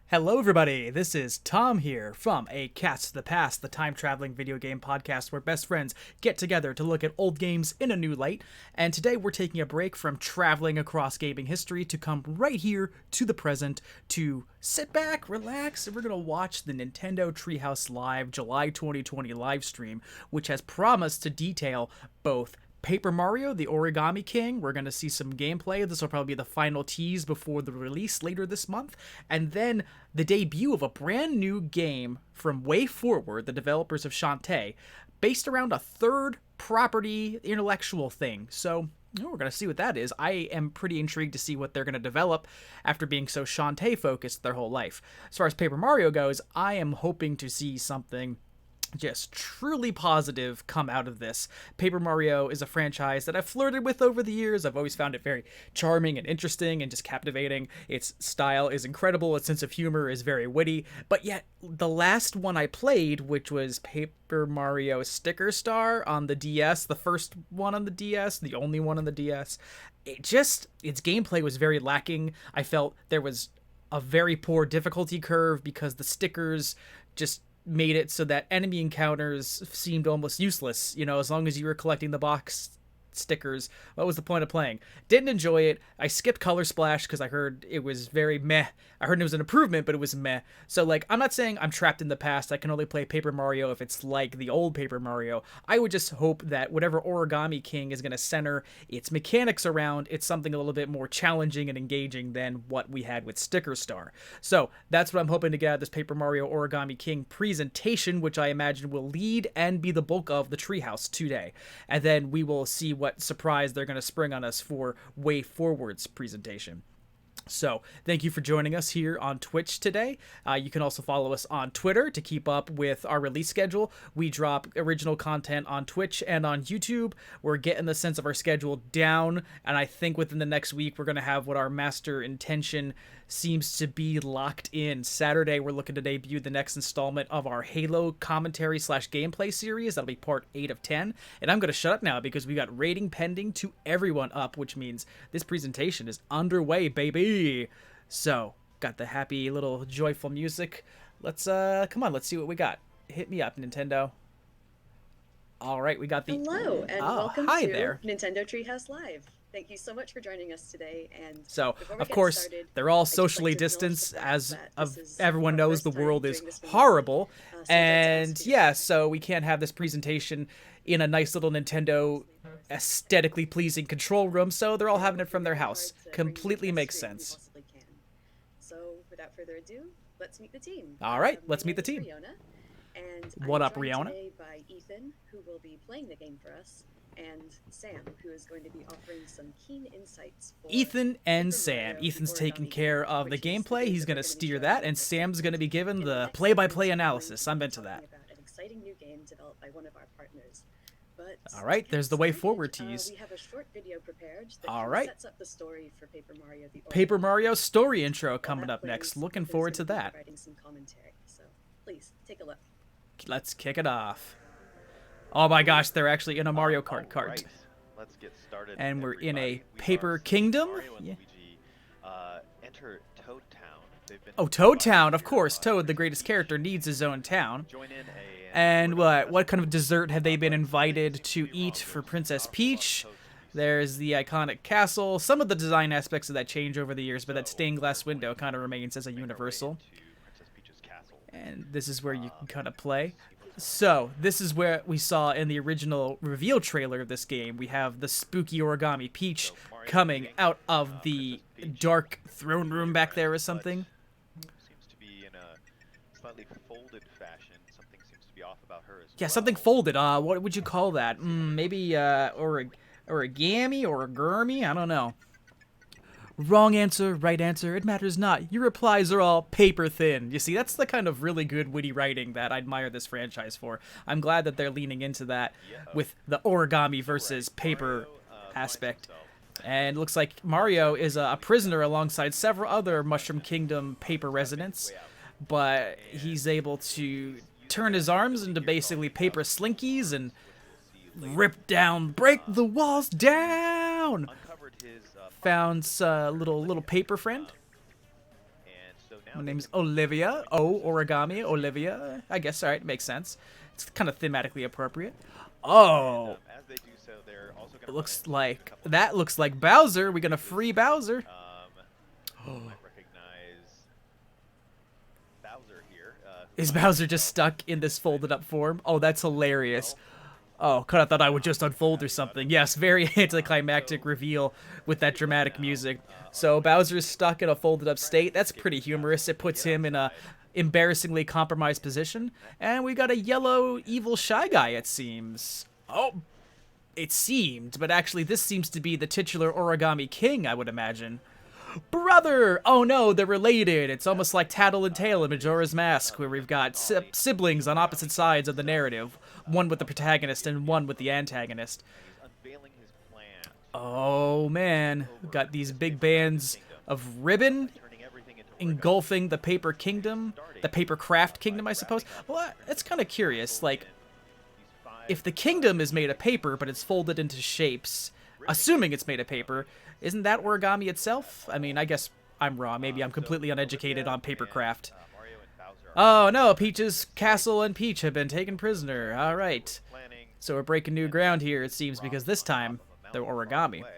Hello everybody, this is Tom here from A Cast to the Past, the time-traveling video game podcast where best friends get together to look at old games in a new light, and today we're taking a break from traveling across gaming history to come right here to the present to sit back, relax, and we're going to watch the Nintendo Treehouse Live July 2020 live stream, which has promised to detail both Paper Mario, the Origami King. We're going to see some gameplay. This will probably be the final tease before the release later this month. And then the debut of a brand new game from Wayforward, the developers of Shantae, based around a third property intellectual thing. So we're going to see what that is. I am pretty intrigued to see what they're going to develop after being so Shantae focused their whole life. As far as Paper Mario goes, I am hoping to see something just truly positive come out of this. Paper Mario is a franchise that I've flirted with over the years. I've always found it very charming and interesting and just captivating. Its style is incredible. Its sense of humor is very witty. But yet, the last one I played, which was Paper Mario Sticker Star on the DS, the first one on the DS, the only one on the DS, its gameplay was very lacking. I felt there was a very poor difficulty curve because the stickers just made it so that enemy encounters seemed almost useless. You know, as long as you were collecting the box stickers, what was the point of playing? Didn't enjoy it. I skipped Color Splash because I heard it was very meh. I heard it was an improvement, but it was meh. So, like, I'm not saying I'm trapped in the past. I can only play Paper Mario if it's like the old Paper Mario. I would just hope that whatever Origami King is going to center its mechanics around, it's something a little bit more challenging and engaging than what we had with Sticker Star. So, that's what I'm hoping to get out of this Paper Mario Origami King presentation, which I imagine will lead and be the bulk of the Treehouse today. And then we will see what surprise they're going to spring on us for Wayforward's presentation. So, thank you for joining us here on Twitch today. You can also follow us on Twitter to keep up with our release schedule. We drop original content on Twitch and on YouTube. We're getting the sense of our schedule down, and I think within the next week we're going to have what our master intention seems to be locked in. Saturday, we're looking to debut the next installment of our Halo commentary / gameplay series. That'll be part 8 of 10. And I'm going to shut up now because we got rating pending to everyone up, which means this presentation is underway, baby. So, got the happy little joyful music. Let's, come on, let's see what we got. Hit me up, Nintendo. All right, we got the... Hello, and welcome hi to there. Nintendo Treehouse Live. Thank you so much for joining us today. And so, of course, they're all socially distanced, as everyone knows the world is horrible. And yeah, so we can't have this presentation in a nice little Nintendo aesthetically pleasing control room, so they're all having it from their house. Completely makes sense. So, without further ado, let's meet the team. All right, let's meet the team. And what I'm up, joined Rihanna? Today by Ethan, who will be playing the game for us, and Sam, who is going to be offering some keen insights for Ethan and Sam. Ethan's taking care of the gameplay. He's going to steer that, and Sam's going to be given the play-by-play analysis. I'm into that. About an exciting new game developed by one of our partners. But all right, there's the Wayforward tease. We have a short video prepared that all right. sets up the story for Paper Mario. Paper Mario story intro coming up next. Looking forward to that. Writing some commentary, so please take a look. Let's kick it off. Oh my gosh, they're actually in a Mario Kart cart. Right. Let's get started. And we're in a We Paper are Kingdom. Mario and Yeah. Luigi, enter Toad Town. They've been Oh, Toad Town, of course. Toad, the greatest character, needs his own town. Join in And what kind of dessert have they been invited to eat for Princess Peach? There's the iconic castle. Some of the design aspects of that change over the years, but that stained glass window kind of remains as a universal. And this is where you can kind of play. So, this is where we saw in the original reveal trailer of this game. We have the spooky Origami Peach coming out of the dark throne room back there or something. Seems to be in a slightly folded fashion. Something seems to be off about her as well. Yeah, something folded. What would you call that? Maybe origami or a gurmy? I don't know. Wrong answer, right answer, it matters not. Your replies are all paper thin. You see, that's the kind of really good witty writing that I admire this franchise for. I'm glad that they're leaning into that with the origami versus paper aspect. And it looks like Mario is a prisoner alongside several other Mushroom Kingdom paper residents, but he's able to turn his arms into basically paper slinkies and break the walls down. Found a little paper friend. And so now My name's Olivia. Oh, origami, Olivia. I guess, alright, makes sense. It's kind of thematically appropriate. Oh! And, as they do so, they're also It looks like... That looks like Bowser. We're gonna free Bowser. You might recognize Bowser here. Is Bowser just stuck in this folded up form? Oh, that's hilarious. Oh, I thought I would just unfold or something. Yes, very anticlimactic reveal with that dramatic music. So Bowser's stuck in a folded up state. That's pretty humorous. It puts him in a embarrassingly compromised position. And we got a yellow evil shy guy, it seems. Oh, it seemed, but actually this seems to be the titular Origami King, I would imagine. Brother! Oh no, they're related. It's almost like Tattle and Tail in Majora's Mask, where we've got siblings on opposite sides of the narrative. One with the protagonist and one with the antagonist. unveiling his plan. Oh man, we've got these big bands of ribbon Turning everything into engulfing the Paper Kingdom. The Paper Craft Kingdom, I suppose. Well, it's kind of curious, like, if the kingdom is made of paper, but it's folded into shapes, assuming it's made of paper, isn't that origami itself? I mean, I guess I'm wrong. Maybe I'm completely uneducated on papercraft. Mario and Bowser are Oh no, Peach's castle and Peach have been taken prisoner. All right. planning So we're breaking new ground here, it seems, because this time they're origami. away.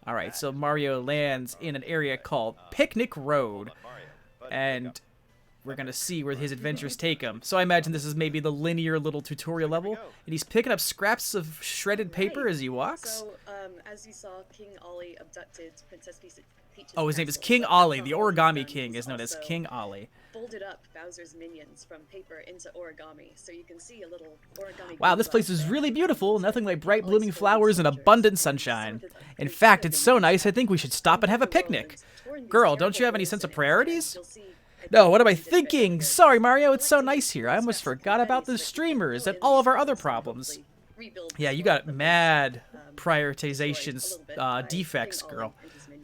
All right, so Mario lands in an area called Picnic Road, Mario, but and we're going to see where his adventures take him. So I imagine this is maybe the linear little tutorial level, and he's picking up scraps of shredded paper as he walks. So, as you saw, King Ollie abducted Princess Peach's Oh, his name is castle, King but Ollie. that's The not all Origami he's done. King He's is known as also King Ollie. Folded up Bowser's minions from paper into origami, so you can see a little origami. Wow, this place is really beautiful. Nothing like bright blooming flowers and abundant sunshine. In fact, it's so nice I think we should stop and have a picnic. Girl, don't you have any sense of priorities? No, what am I thinking? Sorry, Mario, it's so nice here. I almost forgot about the streamers and all of our other problems. Yeah, you got mad prioritizations defects, girl.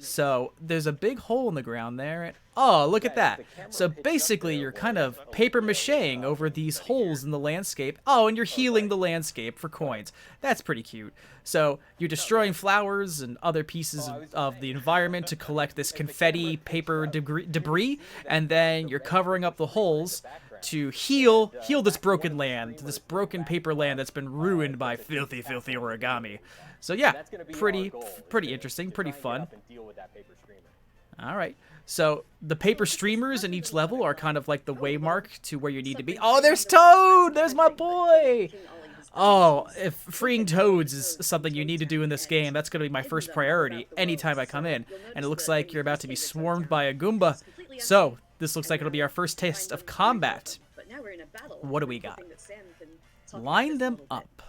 So there's a big hole in the ground there. And, oh, look at that. So basically, you're kind of paper macheing over these holes in the landscape. Oh, and you're healing the landscape for coins. That's pretty cute. So you're destroying flowers and other pieces of the environment to collect this confetti paper debris, and then you're covering up the holes to heal this broken land, this broken paper land that's been ruined by filthy origami. So yeah, pretty interesting, pretty fun. All right. So the paper streamers in each level are kind of like the waymark to where you need to be. Oh, there's Toad! There's my boy! Oh, if freeing toads is something you need to do in this game, that's going to be my first priority anytime I come in. And it looks like you're about to be swarmed by a Goomba. So, this looks like it'll be our first taste of combat. What do we got? Line them up.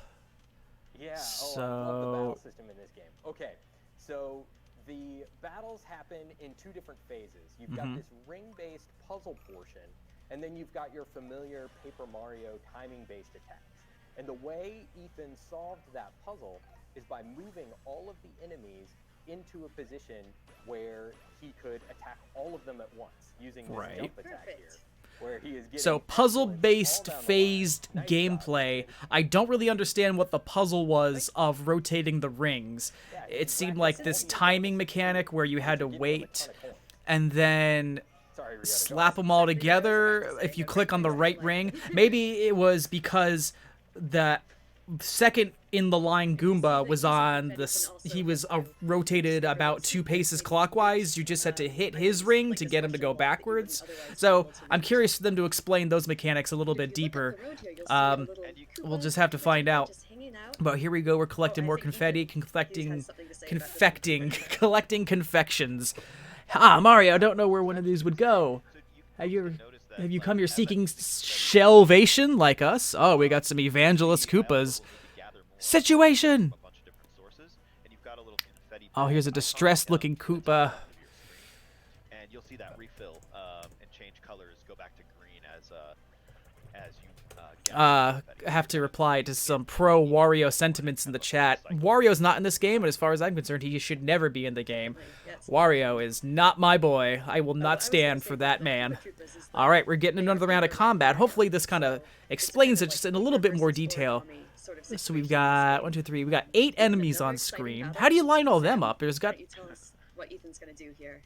Yeah, So- I love the battle system in this game. Okay, so the battles happen in two different phases. You've got this ring-based puzzle portion, and then you've got your familiar Paper Mario timing-based attacks. And the way Ethan solved that puzzle is by moving all of the enemies into a position where he could attack all of them at once using this jump attack here. Where he is getting So puzzle-based phased gameplay. I don't really understand what the puzzle was of rotating the rings. It seemed like this timing mechanic where you had to wait and then slap them all together if you click on the right ring. Maybe it was because the second in the line Goomba was on this, he was rotated about 2 paces clockwise. You just had to hit his ring to get him to go backwards. So I'm curious for them to explain those mechanics a little bit deeper. We'll just have to find out. But here we go, we're collecting more confetti, collecting confections. Ah, Mario, I don't know where one of these would go. Have you come here seeking shelvation like us? Oh, we got some evangelist Koopas. Situation! Oh, here's a distressed-looking Koopa. And you'll see that refill and change colors, go back to green as you get I have to reply to some pro-Wario sentiments in the chat. Wario's not in this game, but as far as I'm concerned, he should never be in the game. Wario is not my boy. I will not stand for that man. Alright, we're getting another round of combat. Hopefully this kind of explains it just in a little bit more detail. So we've got 1, 2, 3. We got 8 enemies on screen. How do you line all them up? There's got. You tell us what Ethan's gonna do here.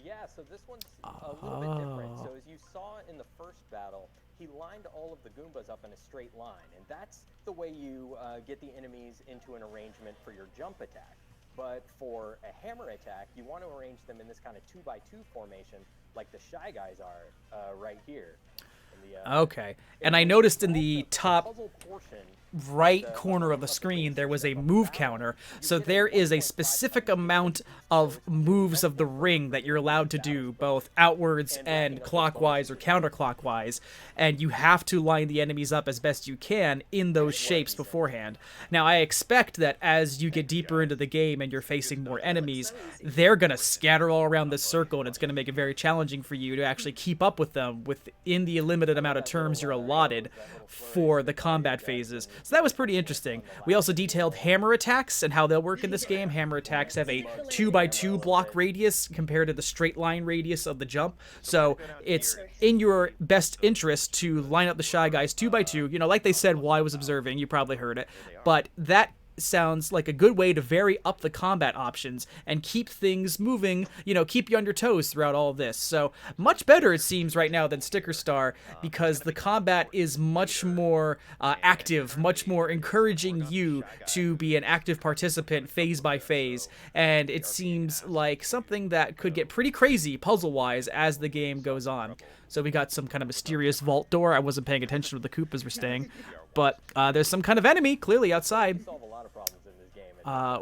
Yeah, so this one's a little bit different. So as you saw in the first battle, he lined all of the Goombas up in a straight line, and that's the way you get the enemies into an arrangement for your jump attack. But for a hammer attack, you want to arrange them in this kind of 2x2 formation, like the Shy Guys are right here. Okay, and I noticed in the top right corner of the screen there was a move counter, so there is a specific amount of moves of the ring that you're allowed to do, both outwards and clockwise or counterclockwise, and you have to line the enemies up as best you can in those shapes beforehand. Now I expect that as you get deeper into the game and you're facing more enemies, they're gonna scatter all around this circle, and it's gonna make it very challenging for you to actually keep up with them within the limited amount of terms you're allotted for the combat phases. So that was pretty interesting. We also detailed hammer attacks and how they'll work in this game. Hammer attacks have a 2x2 block radius compared to the straight line radius of the jump. So it's in your best interest to line up the Shy Guys 2x2. You know, like they said while I was observing, you probably heard it. But that sounds like a good way to vary up the combat options and keep things moving, you know, keep you on your toes throughout all of this. So much better it seems right now than Sticker Star, because the combat is much more active, much more encouraging you to be an active participant phase by phase, and it seems like something that could get pretty crazy puzzle-wise as the game goes on. So we got some kind of mysterious vault door. I wasn't paying attention to where the Koopas were staying, but there's some kind of enemy clearly outside.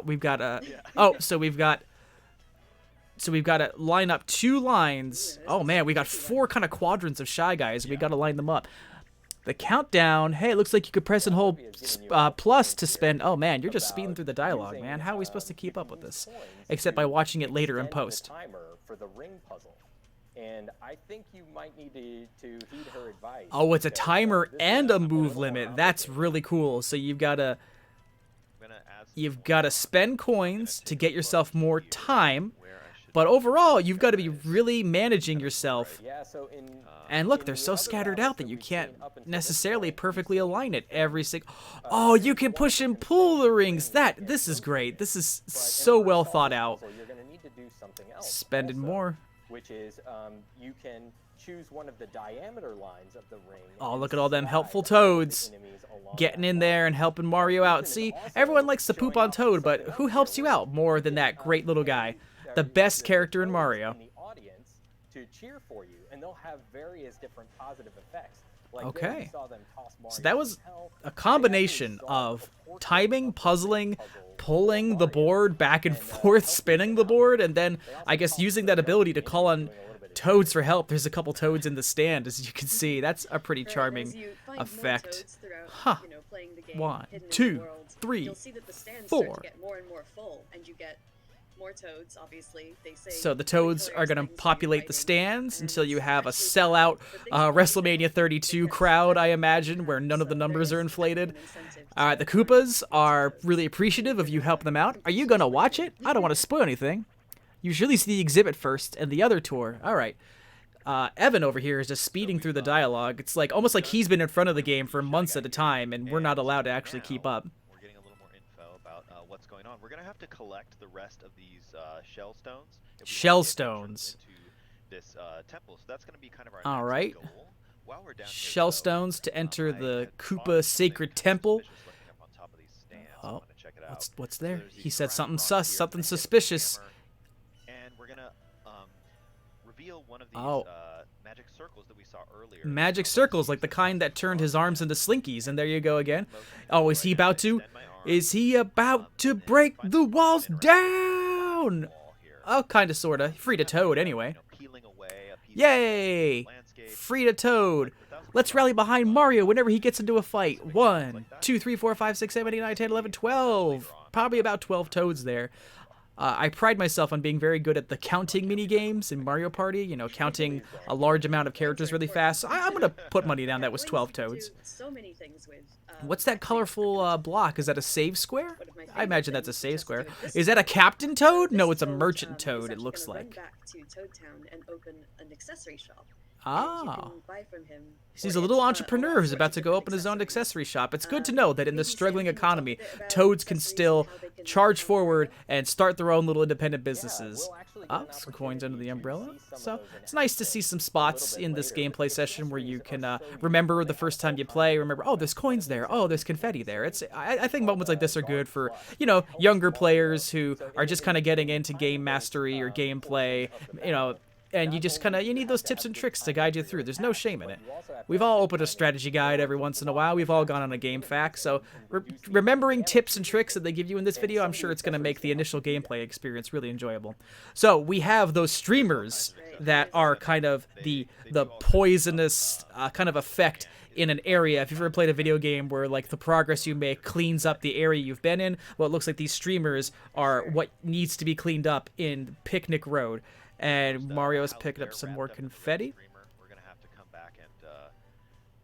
We've got a so we've got to line up 2 lines. Oh man, we got 4 kind of quadrants of Shy Guys. We got to line them up. The countdown. Hey, it looks like you could press and hold plus to spend. Oh man, you're just speeding through the dialogue, man. How are we supposed to keep up with this? Except by watching it later in post. For the ring puzzle. And I think you might need to heed her advice. Oh, it's a timer and a move limit. That's really cool. So you've got to spend coins to get yourself more time, but overall you've got to be really managing yourself. And look, they're so scattered out that you can't necessarily perfectly align it every single. Oh, you can push and pull the rings. This is great. This is so well thought out. Spending more. Which is you can choose one of the diameter lines of the ring. Oh, look at all them helpful toads getting in there and helping Mario out. See, everyone likes to poop on Toad, but who helps you out more than that great little guy? The best character in Mario. To cheer for you, and they'll have various different positive effects. Okay. So that was a combination of timing, puzzling, pulling the board back and forth, spinning the board, and then I guess using that ability to call on toads for help. There's a couple toads in the stand, as you can see. That's a pretty charming effect. Huh. 1, 2, 3, 4. More toads, obviously. They say so the toads are going to populate the stands until you have a sellout WrestleMania 32 crowd, I imagine, where none of the numbers are inflated. The Koopas are really appreciative of you helping them out. Are you going to watch it? I don't want to spoil anything. You should really see the exhibit first and the other tour. All right. Evan over here is just speeding through the dialogue. It's like almost like he's been in front of the game for months at a time, and we're not allowed to actually keep up. What's going on. We're gonna have to collect the rest of these shell stones. Shell stones. Into this temple, so that's gonna be kind of our all right. goal. While we're down shell here, stones to enter the Koopa Sacred Temple. Oh, what's there? He said something sus, something suspicious. And we're gonna reveal one of these magic circles that we saw earlier. Magic circles, like the kind that turned his arms into slinkies. And there you go again. Oh, is he about to? Is he about to break the walls down? Oh, kind of, sort of. Free to Toad, anyway. Yay! Free to Toad. Let's rally behind Mario whenever he gets into a fight. 1, 2, 3, 4, 5, 6, 7, 8, 9, 10, 11, 12. Probably about 12 Toads there. I pride myself on being very good at the counting mini games in Mario Party, you know, counting a large amount of characters really fast. So I'm going to put money down that was 12 Toads. What's that colorful block? Is that a save square? I imagine that's a save square. Is that a Captain Toad? No, it's a Merchant Toad, it looks like. Back to Toad Town and open an accessory shop. Ah. Buy from him. He's a little entrepreneur who's about to go open his own accessory shop. It's good to know that in this struggling economy, toads can still charge forward and start their own little independent businesses. Some coins under the umbrella. So it's nice to see some spots in this gameplay session where you can remember the first time you play. Remember, oh, there's coins there. Oh, there's confetti there. I think moments like this are good for, you know, younger players who are just kind of getting into game mastery or gameplay, you know. And you just you need those tips and tricks to guide you through. There's no shame in it. We've all opened a strategy guide every once in a while. We've all gone on a game fact. So remembering tips and tricks that they give you in this video, I'm sure it's going to make the initial gameplay experience really enjoyable. So we have those streamers that are kind of the poisonous kind of effect in an area. If you've ever played a video game where like the progress you make cleans up the area you've been in, well, it looks like these streamers are what needs to be cleaned up in Picnic Road. And Mario's picking up some more confetti. We're gonna have to come back and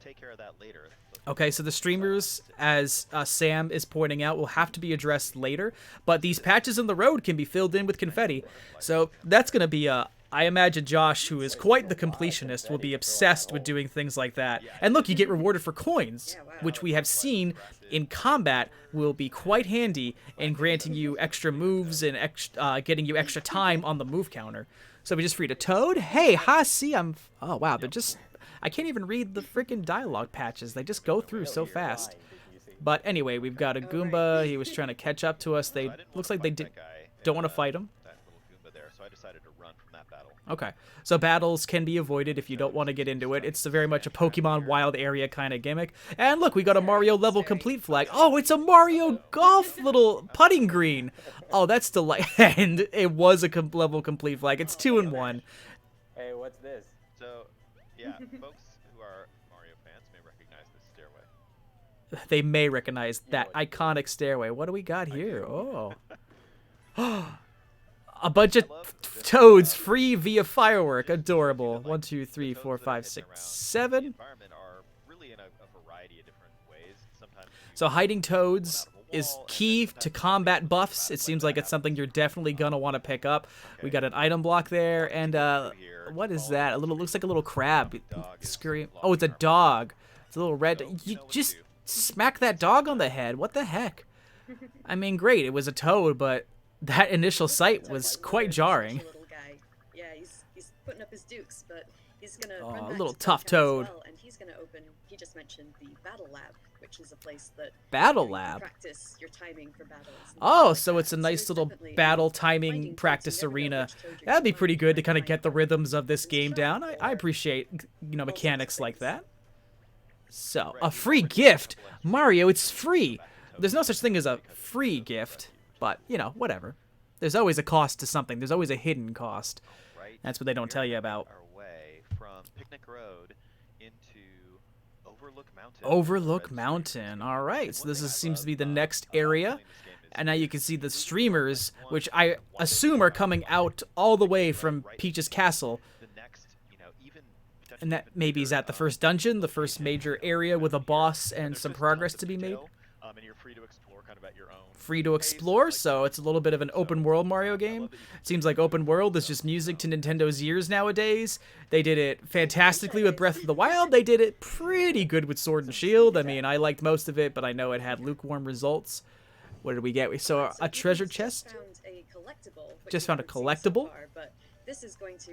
take care of that later. Okay, so the streamers, as Sam is pointing out, will have to be addressed later. But these patches in the road can be filled in with confetti. So that's going to be I imagine Josh, who is quite the completionist, will be obsessed with doing things like that. And look, you get rewarded for coins, which we have seen in combat will be quite handy in granting you extra moves and getting you extra time on the move counter. So we just freed a toad. Hey, see, oh wow, they're just, I can't even read the freaking dialogue patches. They just go through so fast. But anyway, we've got a Goomba. He was trying to catch up to us. Looks like they don't want to fight him. That little Goomba there, so I decided to run from that battle. Okay, so battles can be avoided if you don't want to get into it. It's very much a Pokemon wild area kind of gimmick. And look, we got a Mario level complete flag. Oh, it's a Mario golf little putting green. Oh, that's delightful. And it was a level complete flag. It's 2 in 1. Hey, what's this? So, yeah, folks who are Mario fans may recognize this stairway. They may recognize that iconic stairway. What do we got here? Oh. A bunch of toads free via firework. Adorable. 1, 2, 3, 4, 5, 6, 7. So hiding toads is key to combat buffs. It seems like it's something you're definitely gonna want to pick up. We got an item block there, and what is that? Looks like a little crab. Scurry. Oh, it's a dog. It's a little red. You just smack that dog on the head. What the heck? I mean, great. It was a toad, but that initial sight was quite jarring. Yeah, he's putting up his dukes, but he's gonna run a back little to tough downtown toad. as well, and he's gonna open. He just mentioned the Battle Lab, which is a place that Battle you can Lab. practice your timing for battles. and Oh, things so like it's a that. nice it's little definitely battle finding timing toads. practice You never know arena. which toad you're That'd be gonna pretty find good to and kind of get the find rhythms of this this game shop down. I or appreciate, you know, all sorts of mechanics like things. that. So, a free gift. Mario, it's free. There's no such thing as a free gift, but, you know, whatever. There's always a cost to something. There's always a hidden cost. Right. That's what they don't tell you about. Our way from Picnic Road into Overlook Mountain. Overlook Mountain. All right, so this seems to be the next area. And now you can see the streamers, which I assume are coming out all the way from Peach's Castle. And that maybe is at the first dungeon, the first major area with a boss and some progress to be made. And you're free to explore kind of at your own. Free to explore, so it's a little bit of an open world Mario game. Seems like open world is just music to Nintendo's ears nowadays. They did it fantastically with Breath of the Wild. They did it pretty good with Sword and Shield. I mean, I liked most of it, but I know it had lukewarm results. What did we get? We saw a treasure chest. Found a collectible, which Just we found a haven't seen so collectible? far, but this is going to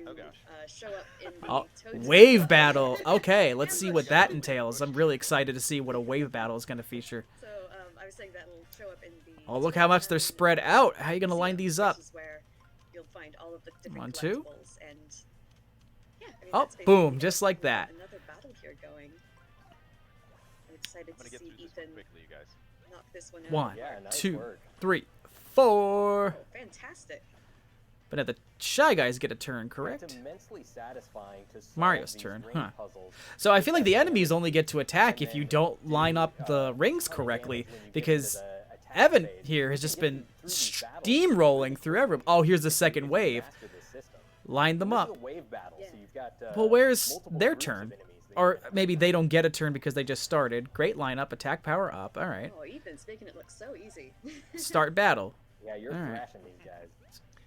show up in the Oh, Toads wave battle. Okay, let's see what that entails. I'm really excited to see what a wave battle is going to feature. So I was saying that will show up in the. Oh, look how much they're spread out. How are you going to line these up? This is where you'll find all of the different 1, 2. collectibles and yeah, I mean, Oh, that's boom, basically just it. like We've got that. Another battle here going. I'm excited I'm gonna to get see through this Ethan one quickly, you guys. knock this one out. 1, Yeah, nice 2, work. 3, 4. Oh, fantastic. But now the Shy Guys get a turn, It's correct? immensely satisfying to solve Mario's these turn, ring huh. puzzles. So I feel like the enemies only get to attack if you don't line up the rings ton of correctly, damage when you get because into the attack Evan phase. here has You just can been get through these battles steamrolling through everyone. Oh, here's the second wave. master this system. Line them This up. is a wave battle, so you've got, Well, where's multiple their groups of turn? enemies that Or you can maybe they don't get a turn because they just started. Great lineup, attack power up. All right. Oh, Ethan's making it look so easy. Start battle. Yeah, you're All right. thrashing these guys.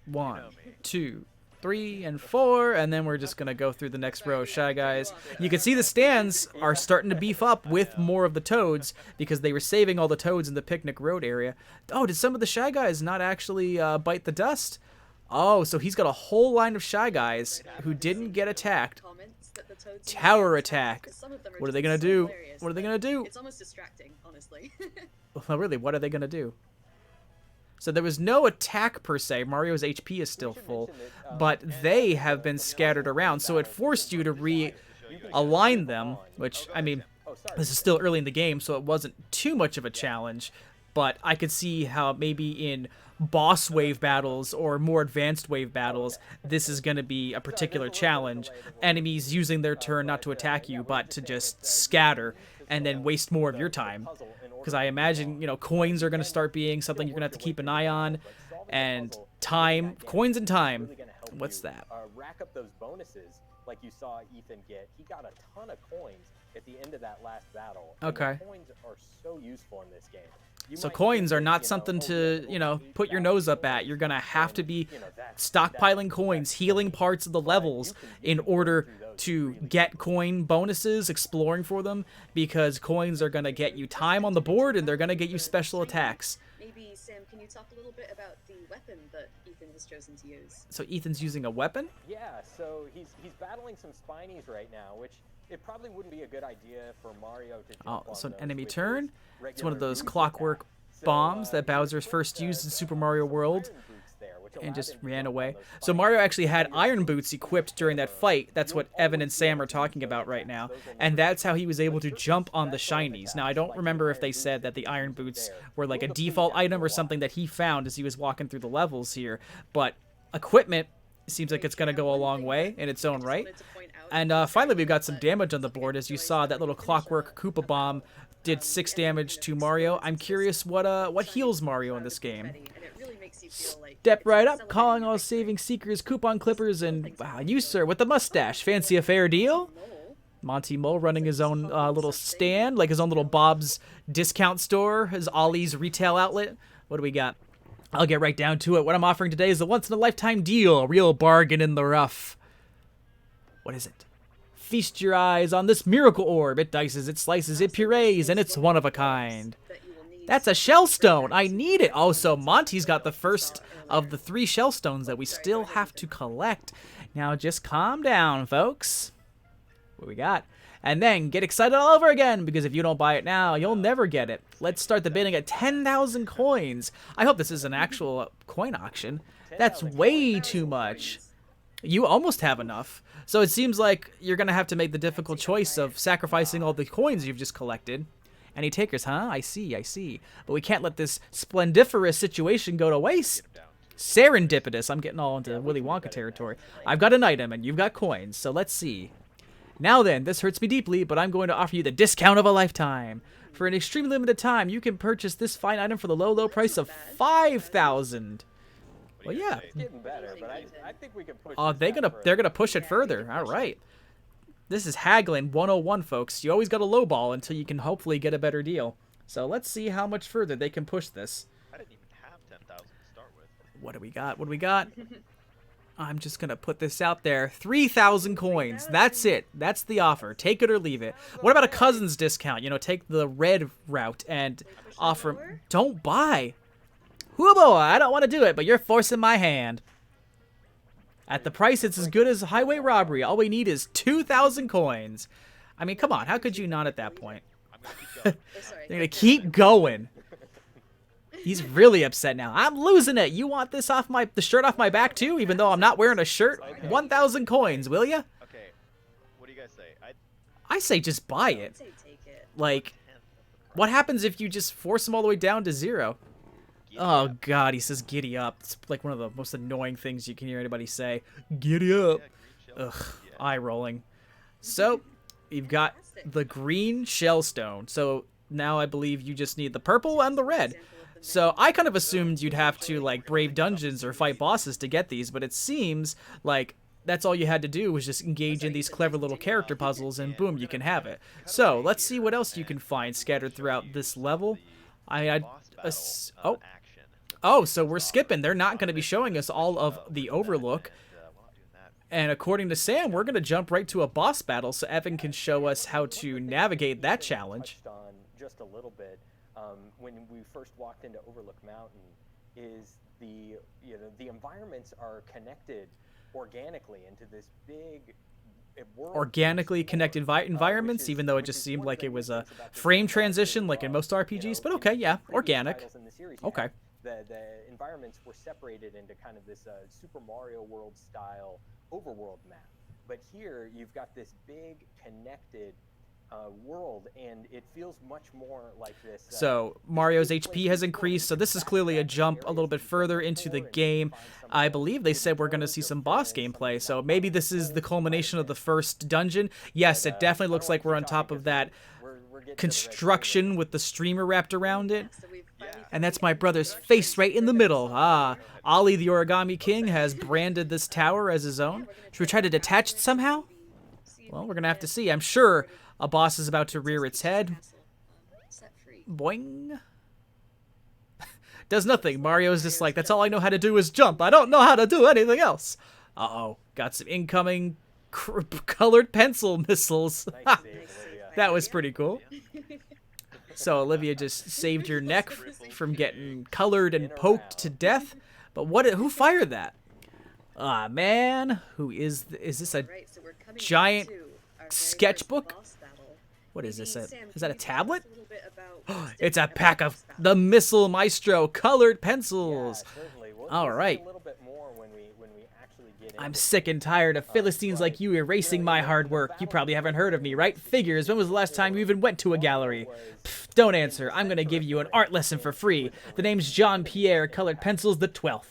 1, 2, 3 and 4, and then we're just going to go through the next row of Shy Guys. You can see the stands are starting to beef up with more of the toads because they were saving all the toads in the picnic road area. Oh, did some of the Shy Guys not actually bite the dust? Oh, so he's got a whole line of Shy Guys who didn't get attacked. Tower attack. What are they going to do? What are they going to do? It's almost distracting, honestly. Well, really, what are they going to do? So there was no attack per se. Mario's HP is still full, but they have been scattered around, so it forced you to realign them, which, I mean, this is still early in the game, so it wasn't too much of a challenge, but I could see how maybe in boss wave battles or more advanced wave battles, this is going to be a particular challenge. Enemies using their turn not to attack you, but to just scatter and then waste more of your time. Because I imagine, you know, coins are going to start being something you're going to have to keep an eye on. And time, coins and time. What's that? Rack up those bonuses like you saw Ethan get. He got a ton of coins at the end of that last battle. Okay. Coins are so useful in this game. So coins are not something to, you know, put your nose up at. You're going to have to be stockpiling coins, healing parts of the levels in order to get coin bonuses, exploring for them, because coins are going to get you time on the board and they're going to get you special attacks. Maybe, Sam, can you talk a little bit about the weapon that Ethan has chosen to use? So Ethan's using a weapon? Yeah, so he's battling some Spinies right now, which it probably wouldn't be a good idea for Mario to jump on so an those enemy with turn. his It's one of those regular clockwork attack. So, bombs that he Bowser's put first the- used in the Super Mario World. iron boots there, which And allowed just him to ran jump on away. those So Spinies. Mario actually had You'll iron always boots equipped during that fight. That's what Evan and Sam are talking about right now. And that's how he was able to jump on the shinies. Now, I don't remember if they said that the iron boots were like a default item or something that he found as he was walking through the levels here. But equipment seems like it's going to go a long way in its own right. And finally, we've got some damage on the board. As you saw, that little clockwork Koopa bomb did 6 damage to Mario. I'm curious what heals Mario in this game. Step right up, calling all saving seekers, coupon clippers, and wow, you, sir, with the mustache. Fancy a fair deal? Monty Mole running his own little stand, like his own little Bob's discount store, his Ollie's retail outlet. What do we got? I'll get right down to it. What I'm offering today is a once-in-a-lifetime deal. A real bargain in the rough. What is it? Feast your eyes on this miracle orb. It dices, it slices, it purees, and it's one of a kind. That's a shell stone. I need it. Oh, so Monty's got the first of the 3 shell stones that we still have to collect. Now just calm down, folks. What we got? And then get excited all over again, because if you don't buy it now, you'll never get it. Let's start the bidding at 10,000 coins. I hope this is an actual coin auction. That's way too much. You almost have enough. So it seems like you're going to have to make the difficult choice of sacrificing all the coins you've just collected. Any takers, huh? I see, I see. But we can't let this splendiferous situation go to waste. Serendipitous. I'm getting all into Willy Wonka territory. I've got an item and you've got coins, so let's see. Now then, this hurts me deeply, but I'm going to offer you the discount of a lifetime. For an extremely limited time, you can purchase this fine item for the low, low price of 5,000. Well, yeah. It's getting better, but I think we can push. Oh, this down they're further. gonna push it further. All right. This is haggling 101, folks. You always got to lowball until you can hopefully get a better deal. So let's see how much further they can push this. I didn't even have 10,000 to start with. What do we got? What do we got? I'm just going to put this out there. 3,000 coins. That's it. That's the offer. Take it or leave it. What about a cousin's discount? You know, take the red route and offer. Don't buy. Whoo-boy, I don't want to do it, but you're forcing my hand. At the price, it's as good as highway robbery. All we need is 2,000 coins. I mean, come on. How could you not at that point? I'm gonna keep going. They're going to keep going. He's really upset now. I'm losing it. You want this off the shirt off my back too, even though I'm not wearing a shirt? 1,000 coins, will ya? Okay, what do you guys say? I say just buy I'd it. say take it. Like, what happens if you just force them all the way down to 0? Oh, God, he says giddy up. It's like one of the most annoying things you can hear anybody say. Giddy up. Ugh, eye rolling. So, you've got the green shellstone. So, now I believe you just need the purple and the red. So, I kind of assumed you'd have to, like, brave dungeons or fight bosses to get these, but it seems like that's all you had to do was just engage in these clever little character puzzles, and boom, you can have it. So, let's see what else you can find scattered throughout this level. Oh, so we're skipping. They're not going to be showing us all of the Overlook. And according to Sam, we're going to jump right to a boss battle so Evan can show us how to navigate that challenge. Touched on just a little bit when we first walked into Overlook Mountain is the environments are connected organically into this big world. Organically connected environments, even though it just seemed like it was a frame transition like in most RPGs. But okay, yeah, organic. Okay. The environments were separated into kind of this Super Mario World style overworld map. But here you've got this big connected world, and it feels much more like this. So Mario's HP has increased, so this is clearly a jump a little bit further into the game. I believe they said we're going to see some boss gameplay, so maybe this is the culmination of the first dungeon. Yes, it definitely looks like we're on top of that construction with the streamer wrapped around it. And that's my brother's face right in the middle. Ah, Ollie the Origami King has branded this tower as his own. Should we try to detach it somehow? Well, we're going to have to see. I'm sure a boss is about to rear its head. Boing. Does nothing. Mario's just like, that's all I know how to do is jump. I don't know how to do anything else. Uh-oh. Got some incoming colored pencil missiles. That was pretty cool. So Olivia just saved your neck from getting colored and poked to death. But who fired that? Ah, man. Who is this a giant sketchbook? What is this? Is that a tablet? It's a pack of the Missile Maestro colored pencils. All right. I'm sick and tired of Philistines like you erasing my hard work. You probably haven't heard of me, right? Figures, when was the last time you even went to a gallery? Pfft, don't answer. I'm going to give you an art lesson for free. The name's Jean-Pierre Colored Pencils the 12th.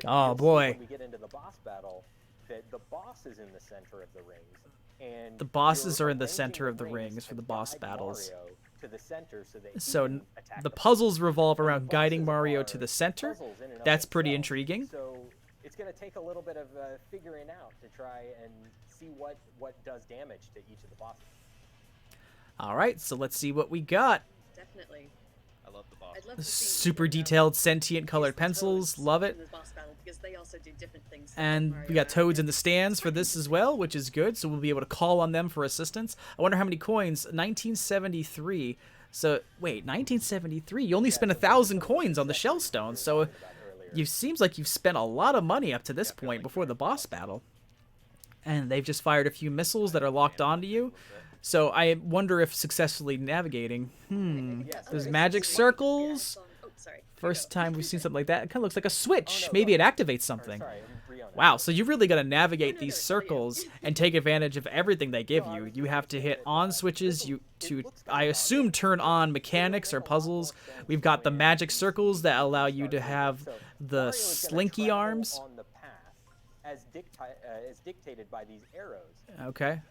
Oh, boy. When we get into the boss battle, the boss is in the center of the rings. And the bosses are in the center of the rings for the boss battles. So the puzzles revolve around guiding Mario to the center. That's pretty intriguing. So it's going to take a little bit of figuring out to try and see what does damage to each of the bosses. All right, so let's see what we got. Definitely. I love the boss. Super detailed sentient colored pencils. Love it. And we got toads in the stands for this as well, which is good. So we'll be able to call on them for assistance. I wonder how many coins. 1973. So wait, 1973. You only spent 1,000 coins on the Shellstone. So it seems like you've spent a lot of money up to this point before the boss battle. And they've just fired a few missiles that are locked onto you. So I wonder if successfully navigating. There's magic circles. First time we've seen something like that. It kind of looks like a switch. Maybe it activates something. Wow, so you really got to navigate these circles and take advantage of everything they give you. You have to hit on switches to, I assume, turn on mechanics or puzzles. We've got the magic circles that allow you to have the slinky arms. As dictated by these arrows. Okay.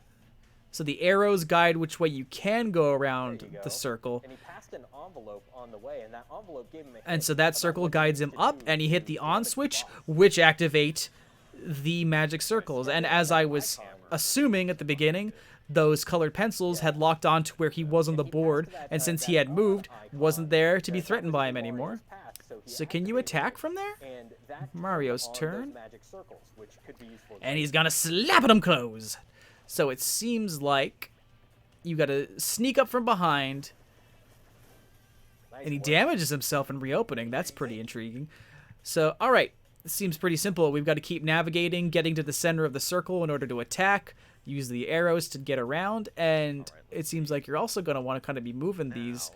So the arrows guide which way you can go around the circle. And he passed an envelope on the way, and that envelope gave him a and so that circle guides him up, and he hit the on switch, which activate the magic circles. And as I was assuming at the beginning, those colored pencils had locked on to where he was on the board, and since he had moved, wasn't there to be threatened by him anymore. So can you attack from there? Mario's turn. And he's gonna slap at him close. So it seems like you gotta sneak up from behind. And he damages himself in reopening. That's pretty intriguing. So, alright. It seems pretty simple. We've got to keep navigating, getting to the center of the circle in order to attack. Use the arrows to get around. And it seems like you're also going to want to kind of be moving these.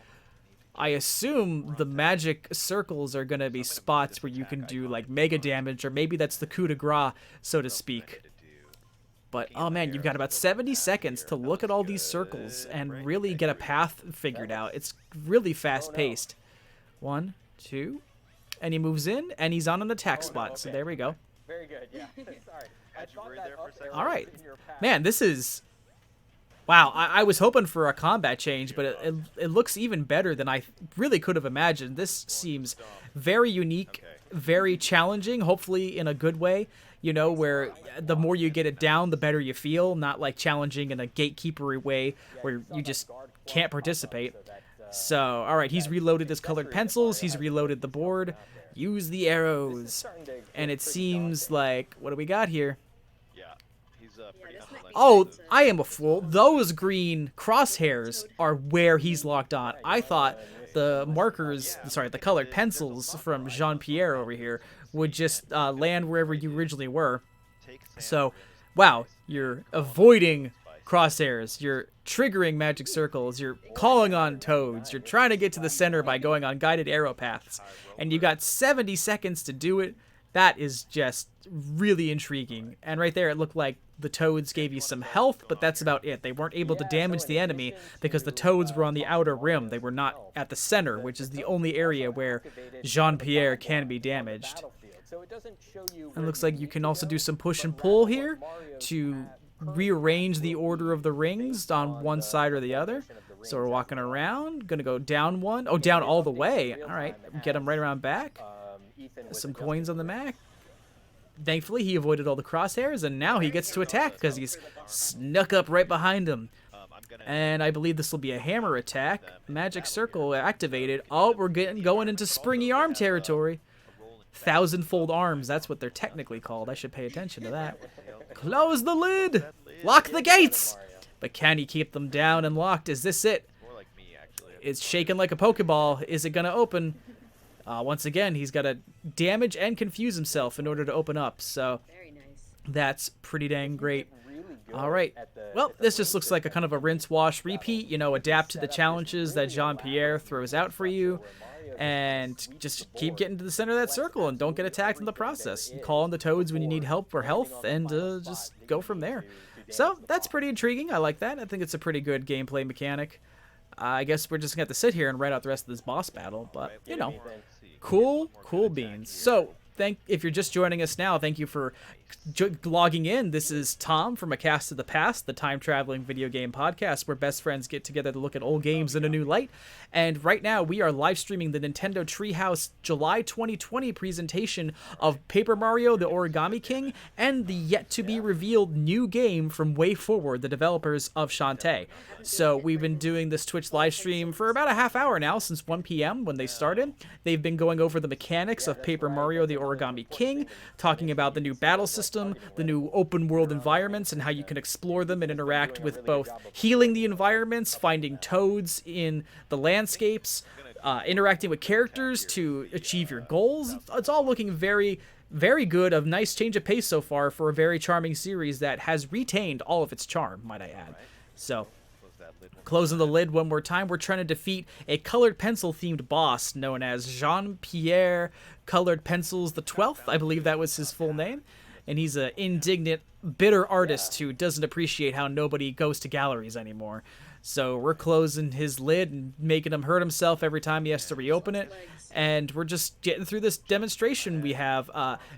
I assume the magic circles are going to be spots where you can do like mega damage. Or maybe that's the coup de grace, so to speak. But, oh man, you've got about 70 seconds to look at all these circles and really get a path figured out. It's really fast-paced. 1, 2, and he moves in, and he's on an attack spot. So there we go. Very good, yeah. Sorry. All right. Man, this is... Wow, I was hoping for a combat change, but it looks even better than I really could have imagined. This seems very unique, very challenging, hopefully in a good way. You know, where the more you get it down, the better you feel. Not like challenging in a gatekeepery way where you just can't participate. So, all right, he's reloaded his colored pencils. He's reloaded the board. Use the arrows. And it seems like, what do we got here? pretty this might excellent. be Oh, good to- I am a fool. Those green crosshairs are where he's locked on. I thought the markers, sorry, the colored pencils from Jean-Pierre over here would just land wherever you originally were. Take Sam So, and wow, Spice. you're avoiding crosshairs, you're triggering magic circles, you're calling on toads, you're trying to get to the center by going on guided arrow paths, and you got 70 seconds to do it. That is just really intriguing. And right there, it looked like the toads gave you some health, but that's about it. They weren't able to damage the enemy because the toads were on the outer rim. They were not at the center, which is the only area where Jean-Pierre can be damaged. And it looks like you can also do some push and pull here to rearrange the order of the rings on one side or the other. So we're walking around, gonna go down one. Oh, down all the way. All right, get him right around back. Some coins on the map. Thankfully, he avoided all the crosshairs, and now he gets to attack because he's snuck up right behind him. And I believe this will be a hammer attack. Magic circle activated. Oh, we're going into springy arm territory. Thousandfold arms, that's what they're technically called. I should pay attention to that. Close the lid! Lock the gates! But can he keep them down and locked? Is this it? More like me, actually. It's shaking like a Pokeball. Is it going to open? Once again, he's got to damage and confuse himself in order to open up. So Very nice. that's pretty dang great. All right. Well, this just looks like a kind of a rinse, wash, repeat. You know, adapt to the challenges that Jean-Pierre throws out for you. And just keep getting to the center of that circle and don't get attacked in the process. Call on the toads when you need help or health and just go from there. So that's pretty intriguing. I like that. I think it's a pretty good gameplay mechanic. I guess we're just going to have to sit here and write out the rest of this boss battle. But, you know, cool beans. So if you're just joining us now, thank you for logging in. This is Tom from A Cast to the Past, the time-traveling video game podcast where best friends get together to look at old games in a new light. And right now, we are live streaming the Nintendo Treehouse July 2020 presentation of Paper Mario, the Origami King, and the yet-to-be-revealed new game from Wayforward, the developers of Shantae. So we've been doing this Twitch live stream for about a half hour now, since 1 p.m. when they started. They've been going over the mechanics of Paper Mario, the Origami King, talking about the new battle system, the new open world environments, and how you can explore them and interact with both healing the environments, finding toads in the landscapes, interacting with characters to achieve your goals. It's all looking very, very good. A nice change of pace so far for a very charming series that has retained all of its charm, might I add. So, closing the lid one more time, we're trying to defeat a colored pencil themed boss known as Jean-Pierre Colored Pencils the 12th. I believe that was his full name. And he's an indignant, bitter artist who doesn't appreciate how nobody goes to galleries anymore. So we're closing his lid and making him hurt himself every time he has to reopen it. And we're just getting through this demonstration. We have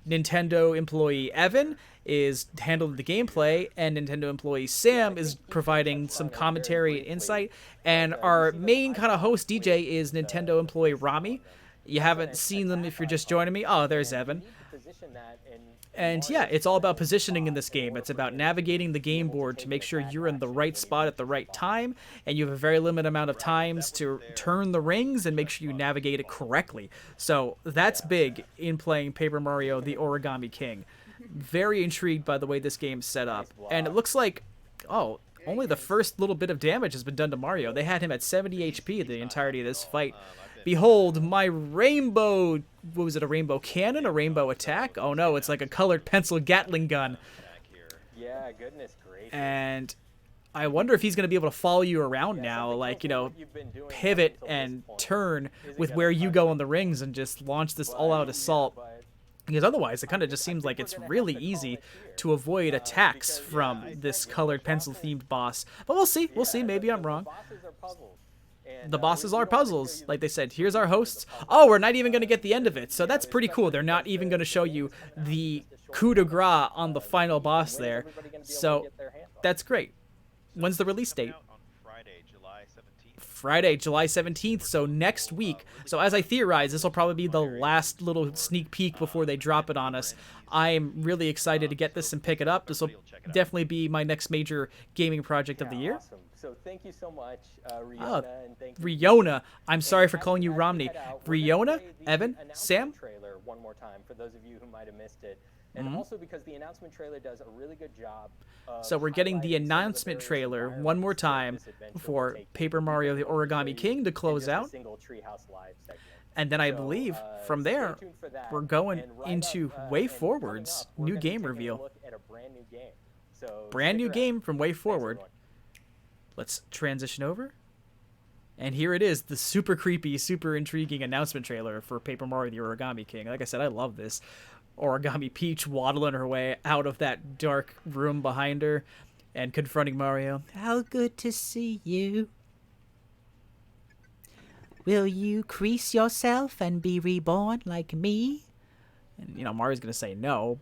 Nintendo employee Evan is handling the gameplay, and Nintendo employee Sam is providing some commentary and insight. And our main kind of host DJ is Nintendo employee Rami. You haven't seen them if you're just joining me. Oh, there's Evan. And yeah, it's all about positioning in this game. It's about navigating the game board to make sure you're in the right spot at the right time, and you have a very limited amount of times to turn the rings and make sure you navigate it correctly. So that's big in playing Paper Mario, the Origami King. Very intrigued by the way this game's set up. And it looks like, oh, only the first little bit of damage has been done to Mario. They had him at 70 HP the entirety of this fight. Behold, my rainbow, what was it, a rainbow cannon, a rainbow attack? Oh no, it's like a colored pencil Gatling gun. Yeah, goodness gracious. And I wonder if he's going to be able to follow you around now, like, you know, pivot and turn with where you go on the rings and just launch this all-out assault. Because otherwise, it kind of just seems like it's really easy to avoid attacks from this colored pencil-themed boss. But we'll see, maybe I'm wrong. The bosses are puzzles. Like they said, here's our hosts. Oh, we're not even going to get the end of it. So that's pretty cool. They're not even going to show you the coup de grace on the final boss there. So that's great. When's the release date? Friday, July 17th. So next week. So as I theorize, this will probably be the last little sneak peek before they drop it on us. I'm really excited to get this and pick it up. This will definitely be my next major gaming project of the year. Awesome. So thank you so much, Riona. And thank you. Riona. I'm sorry for calling you Romney. Riona, Evan, Sam. Trailer one more time for those of you who might have missed it. and also because the announcement trailer does a really good job of So we're getting the highlighting some of announcement various trailer one environments more that time this adventure for will take you Paper to. Mario: The They won't show Origami you King to in close just a out. single Treehouse Live segment. And then I So, believe from stay there, tuned for that. we're going And right into up, Wayforward's and coming up, we're new gonna be game taking a reveal. look at a brand new game. So Brand new stick around. game from Thanks, Wayforward. everyone. Let's transition over. And here it is, the super creepy, super intriguing announcement trailer for Paper Mario: The Origami King. Like I said, I love this. Origami Peach waddling her way out of that dark room behind her and confronting Mario. How good to see you. Will you crease yourself and be reborn like me? And, Mario's going to say no.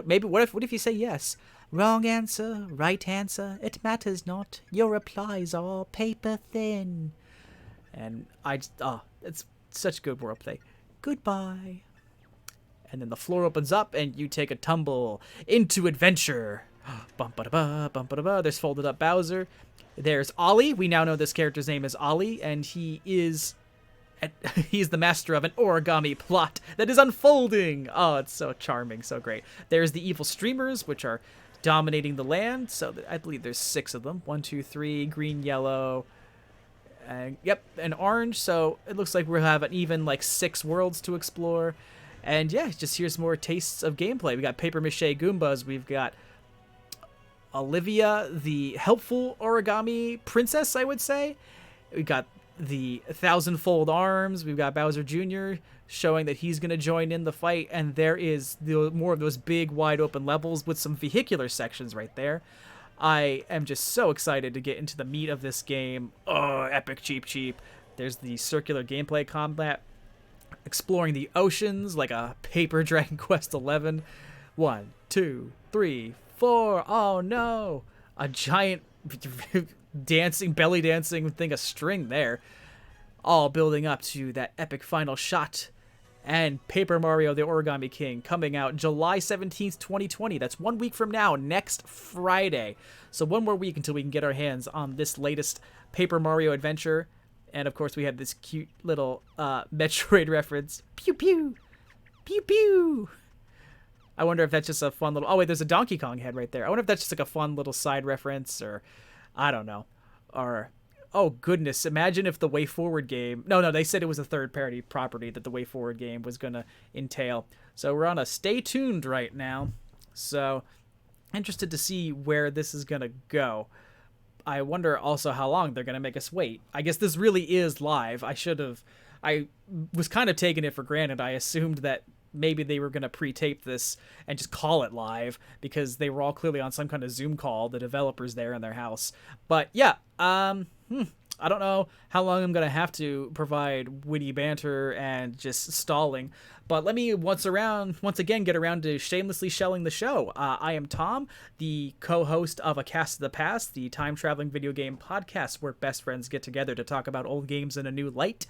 Maybe, what if you say yes? Wrong answer, right answer, it matters not. Your replies are all paper thin. And it's such good wordplay. Goodbye. And then the floor opens up and you take a tumble into adventure. Bum-ba-da-ba, bum-ba-da-ba. There's folded up Bowser. There's Ollie. We now know this character's name is Ollie, and he's the master of an origami plot that is unfolding. Oh, it's so charming, so great. There's the evil streamers, which are dominating the land. So I believe there's 6 of them. 1, 2, 3, green, yellow, and and orange. So it looks like we'll have an even 6 worlds to explore. And yeah, just here's more tastes of gameplay. We got paper mache Goombas. We've got Olivia, the helpful origami princess, I would say. We got the 1,000-fold arms. We've got Bowser Jr. showing that he's going to join in the fight. And there is more of those big, wide open levels with some vehicular sections right there. I am just so excited to get into the meat of this game. Oh, epic cheap. There's the circular gameplay combat. Exploring the oceans like a paper Dragon Quest 11. 1, 2, 3, 4. Oh no! A giant belly dancing thing of string there. All building up to that epic final shot. And Paper Mario: The Origami King coming out July 17th, 2020. That's 1 week from now, next Friday. So one more week until we can get our hands on this latest Paper Mario adventure. And of course we have this cute little Metroid reference. Pew pew! Pew pew! I wonder if that's just a fun little... Oh wait, there's a Donkey Kong head right there. I wonder if that's just like a fun little side reference, or... I don't know. Or... Oh goodness, imagine if the Wayforward game... No, they said it was a third-party property that the Wayforward game was going to entail. So we're on a stay tuned right now. So, interested to see where this is going to go. I wonder also how long they're going to make us wait. I guess this really is live. I was kind of taking it for granted. I assumed that maybe they were going to pre-tape this and just call it live because they were all clearly on some kind of Zoom call, the developers there in their house. But yeah, I don't know how long I'm going to have to provide witty banter and just stalling, but let me once again get around to shamelessly shelling the show. I am Tom, the co-host of A Cast of the Past, the time-traveling video game podcast where best friends get together to talk about old games in a new light.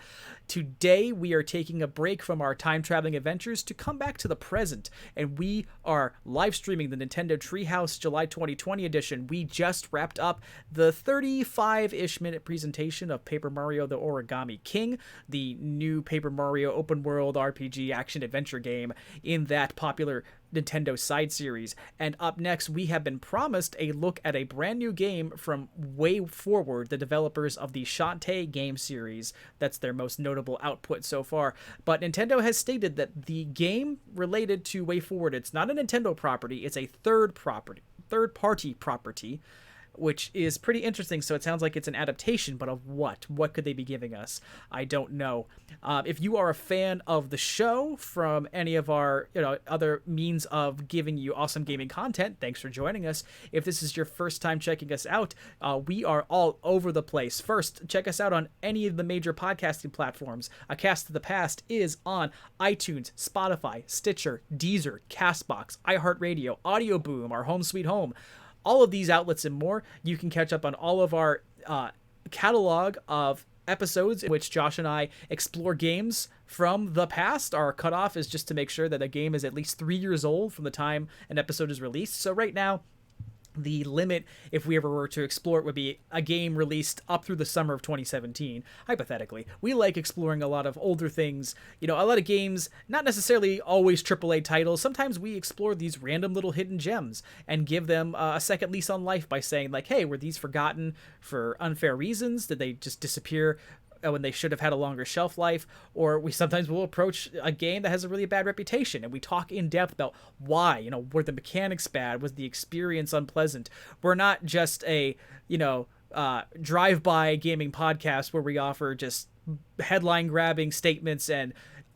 Today, we are taking a break from our time-traveling adventures to come back to the present, and we are live streaming the Nintendo Treehouse July 2020 edition. We just wrapped up the 35-ish minute presentation of Paper Mario: The Origami King, the new Paper Mario open world RPG action-adventure game in that popular Nintendo side series. And up next, we have been promised a look at a brand new game from Wayforward, the developers of the Shantae game series. That's their most notable output so far. But Nintendo has stated that the game related to Wayforward, it's not a Nintendo property, it's a third-party property, which is pretty interesting. So it sounds like it's an adaptation, but of what? What could they be giving us? I don't know. If you are a fan of the show from any of our other means of giving you awesome gaming content, thanks for joining us. If this is your first time checking us out, we are all over the place. First, check us out on any of the major podcasting platforms. A Cast of the Past is on iTunes, Spotify, Stitcher, Deezer, Castbox, iHeartRadio, Audio Boom, our home sweet home. All of these outlets and more. You can catch up on all of our catalog of episodes in which Josh and I explore games from the past. Our cutoff is just to make sure that a game is at least 3 years old from the time an episode is released. So right now, the limit, if we ever were to explore it, would be a game released up through the summer of 2017, hypothetically. We like exploring a lot of older things, you know, a lot of games, not necessarily always AAA titles. Sometimes we explore these random little hidden gems and give them a second lease on life by saying, like, hey, were these forgotten for unfair reasons? Did they just disappear when they should have had a longer shelf life? Or we sometimes will approach a game that has a really bad reputation and we talk in depth about why. You know, were the mechanics bad? Was the experience unpleasant? We're not just a, you know, drive-by gaming podcast where we offer just headline grabbing statements and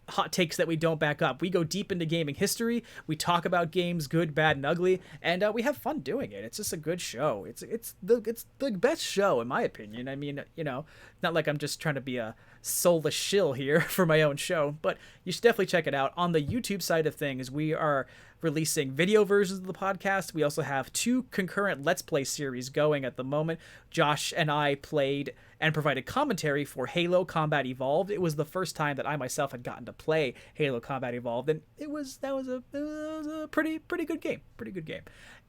hot takes that we don't back up. We go deep into gaming history. We talk about games, good, bad, and ugly, and we have fun doing it. It's just a good show. It's the best show in my opinion. I mean, you know, not like I'm just trying to be a soulless shill here for my own show, but you should definitely check it out. On the YouTube side of things, we are releasing video versions of the podcast. We also have 2 concurrent Let's Play series going at the moment. Josh and I played and provided commentary for Halo Combat Evolved. It was the first time that I myself had gotten to play Halo Combat Evolved, and it was a pretty good game. Pretty good game.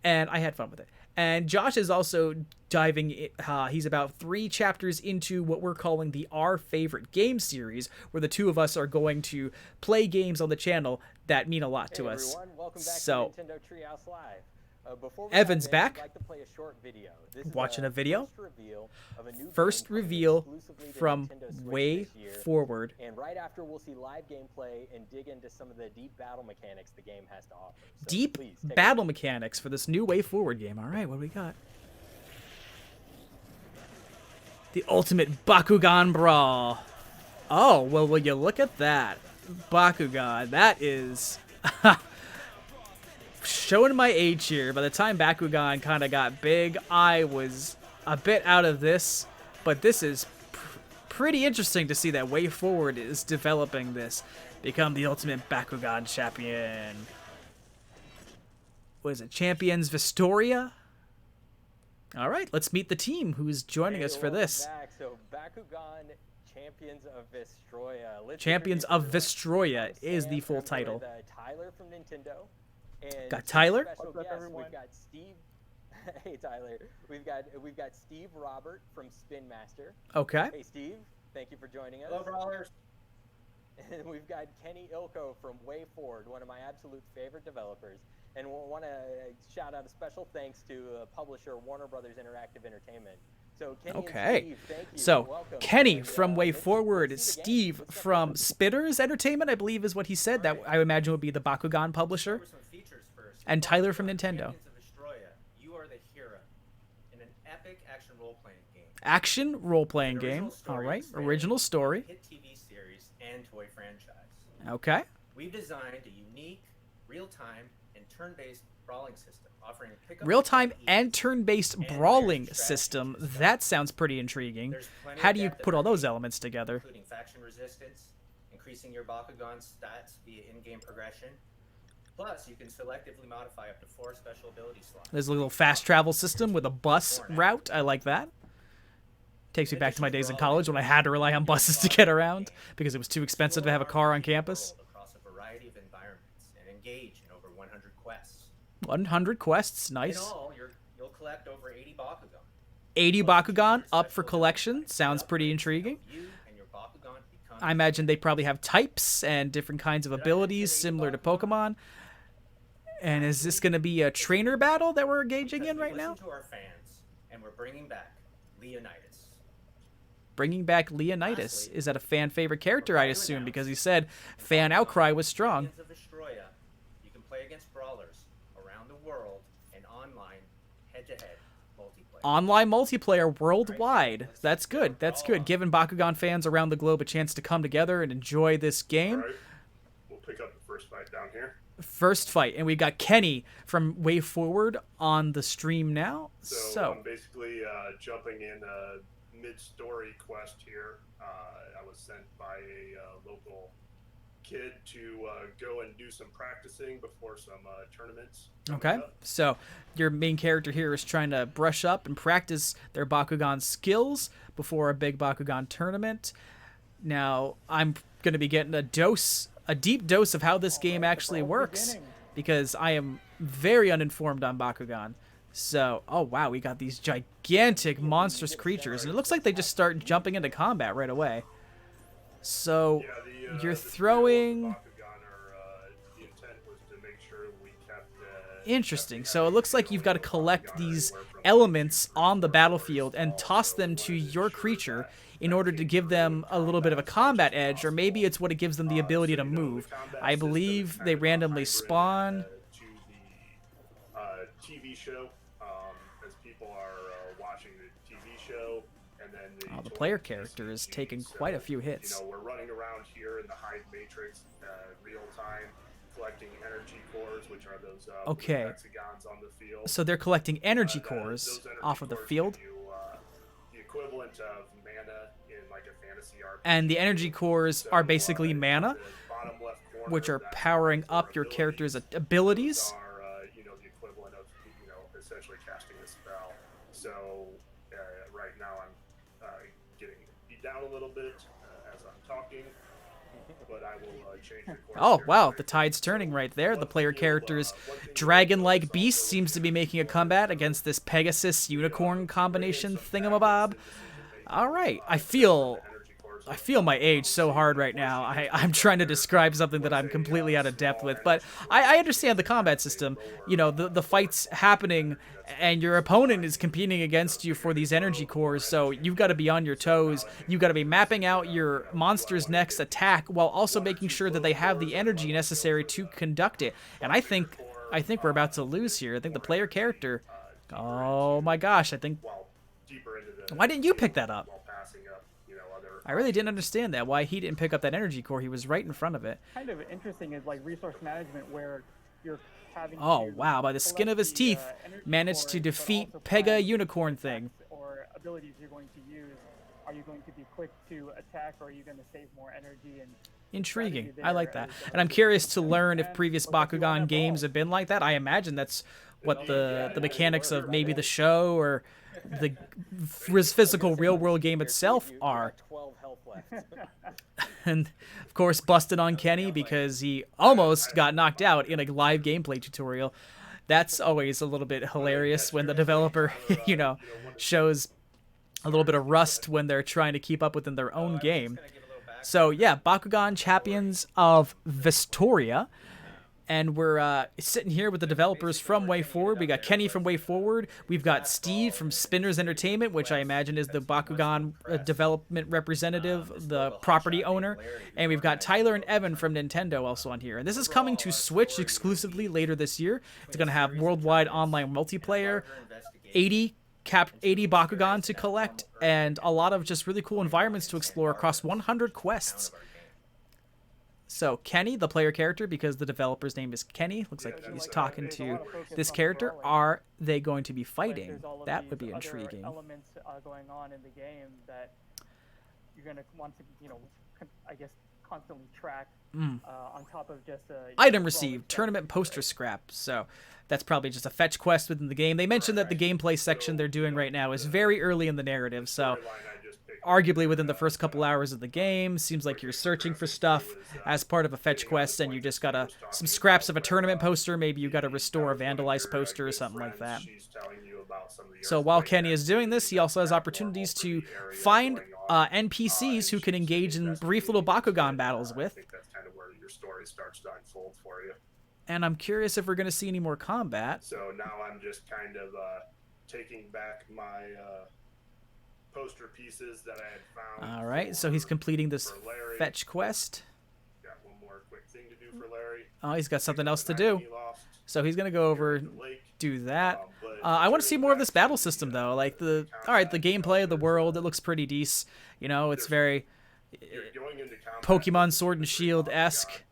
And I had fun with it. And Josh is also diving, he's about 3 chapters into what we're calling the Our Favorite Game series, where the 2 of us are going to play games on the channel that mean a lot to us. Everyone, welcome back so, to Nintendo Treehouse Live. Before we Evan's dive in, back. I'd like to play a short video. This is Watching a video. First reveal from Way Forward. And right after, we'll see live gameplay and dig into some of the deep battle mechanics the game has to offer. So Deep please, take battle mechanics for this new Wayforward game. All right, what do we got? The ultimate Bakugan brawl. Oh, well, will you look at that. Bakugan. That is... showing my age here. By the time Bakugan kind of got big, I was a bit out of this. But this is pretty interesting to see that Wayforward is developing this. Become the ultimate Bakugan champion. What is it? Champions VESTORIA? All right, let's meet the team who's joining us for this. Back. So Bakugan Champions of VESTORIA. Champions of VESTORIA is the full title. With, Tyler from Nintendo. And got Tyler? Special guests, we've got Steve. Hey Tyler. We've got Steve Robert from Spin Master. Okay. Hey Steve, thank you for joining us. Hello, brawlers. And we've got Kenny Ilko from Wayforward, one of my absolute favorite developers. And we'll want to shout out a special thanks to publisher Warner Brothers Interactive Entertainment. So Kenny and Steve, thank you. So welcome. Kenny And, from Wayforward, Steve from Spitters Entertainment, I believe is what he said. That I imagine would be the Bakugan publisher. And Tyler from Nintendo. You are the hero in an epic action role-playing game. Action role-playing game. All right. Original story. Hit TV series and toy franchise. Okay. We've designed a unique, real-time, and turn-based brawling system offering pickup Real-time and turn-based brawling system. That sounds pretty intriguing. How do you put all those elements together? Including faction resistance, increasing your Bakugan stats via in-game progression. Plus, you can selectively modify up to 4 special ability slots. There's a little fast travel system with a bus route. I like that. Takes me back to my days in college when I had to rely on buses to get around because it was too expensive to have a car on campus. Across a variety of environments and engage in over 100 quests. 100 quests, nice. In all, you'll collect over 80 Bakugan. 80 Bakugan up for collection. Sounds pretty intriguing. You and your Bakugan become I imagine they probably have types and different kinds of abilities similar to Pokemon. And is this going to be a trainer battle that we're engaging in right now? Listen to our fans, and we're bringing back Leonidas. Bringing back Leonidas. Is that a fan favorite character, I assume, because he said fan outcry was strong. Champions of Vestroia, you can play against brawlers around the world and online, head-to-head multiplayer. Online multiplayer worldwide. That's good. That's good. Giving Bakugan fans around the globe a chance to come together and enjoy this game. All right. We'll pick up the first fight down here. First fight, and we got Kenny from Wayforward on the stream now. So I'm basically jumping in a mid-story quest here. I was sent by a local kid to go and do some practicing before some tournaments. Okay, so your main character here is trying to brush up and practice their Bakugan skills before a big Bakugan tournament. Now, I'm going to be getting a deep dose of how this game actually works, because I am very uninformed on Bakugan. So, oh wow, we got these gigantic monstrous creatures, and it looks like they just start jumping into combat right away. So, you're throwing... The intent was to make sure we kept... Interesting. So it looks like you've got to collect these elements on the battlefield and toss them to your creature in order to give them a little bit of a combat edge, or maybe it's what it gives them the ability to move. I believe they randomly spawn... to the TV show, as people are watching the TV show, and then the player character is taking quite a few hits. You know, we're running around here in the Hive Matrix, real time, collecting energy cores, which are those okay. hexagons on the field. So they're collecting energy cores Those energy off of the cores field. give you, the equivalent of mana in like a fantasy RPG. And the energy cores are basically mana, the bottom left corner, which are that's powering for up your abilities. character's abilities. Those are, you know, the equivalent of, you know, essentially casting a spell. So right now I'm getting beat down a little bit as I'm talking, but I will change the course. Oh, here wow, very the tide's turning right there. The player One thing character's you dragon-like also beast seems to be making a comebaat against this Pegasus-unicorn combination thingamabob. All right, I feel my age so hard right now. I'm trying to describe something that I'm completely out of depth with, but I understand the combat system. You know, the fight's happening, and your opponent is competing against you for these energy cores, so you've got to be on your toes. You've got to be mapping out your monster's next attack while also making sure that they have the energy necessary to conduct it. And I think we're about to lose here. I think the player character... Oh my gosh, I think... Why didn't you pick that up? I really didn't understand that, why he didn't pick up that energy core. He was right in front of it. Kind of interesting is like resource management, where you're having Oh, to wow, by the skin of his collect teeth, energy managed to cores, but defeat also Pega plan Unicorn thing. attacks or abilities you're going to use. Are you going to be quick to attack, or are you going to save more energy? And Intriguing. strategy I like there that. as And I'm curious to learn if and previous look, if you wanna Bakugan games evolve. have been like that. I imagine that's what the mechanics of maybe the show or the physical real-world game itself are. 12 health left. And, of course, busted on Kenny because he almost got knocked out in a live gameplay tutorial. That's always a little bit hilarious when the developer, you know, shows a little bit of rust when they're trying to keep up within their own game. So, yeah, Bakugan Champions of Vestoria. And we're sitting here with the developers from Wayforward. We got Kenny from Wayforward. We've got Steve from Spinners Entertainment, which I imagine is the Bakugan development representative, the property owner. And we've got Tyler and Evan from Nintendo also on here. And this is coming to Switch exclusively later this year. It's going to have worldwide online multiplayer, 80 Bakugan to collect, and a lot of just really cool environments to explore across 100 quests. So Kenny, the player character, because the developer's name is Kenny, looks like he's talking to this character. Are they going to be fighting? That would be intriguing. Elements going on in the game that you're going to want to, you know, I guess, constantly track on top of just item received, tournament poster scrap. So that's probably just a fetch quest within the game. They mentioned that the gameplay section they're doing right now is very early in the narrative, so arguably within the first couple hours of the game. Seems like you're searching for stuff as part of a fetch quest, and you just gotta some scraps of a tournament poster. Maybe you gotta restore a vandalized poster or something like that. So while Kenny is doing this, he also has opportunities to find NPCs who can engage in brief little Bakugan battles with. I think that's kind of where your story starts to unfold for you. And I'm curious if we're gonna see any more combat. So now I'm just kind of taking back my poster pieces that I had found. All right, so he's completing this fetch quest. Got one more quick thing to do for Larry. Oh, he's got something else to do. So he's gonna go over, do that. I want to see more of this battle system though. Like the gameplay of the world, it looks pretty decent. You know, it's very Pokemon Sword and Shield-esque.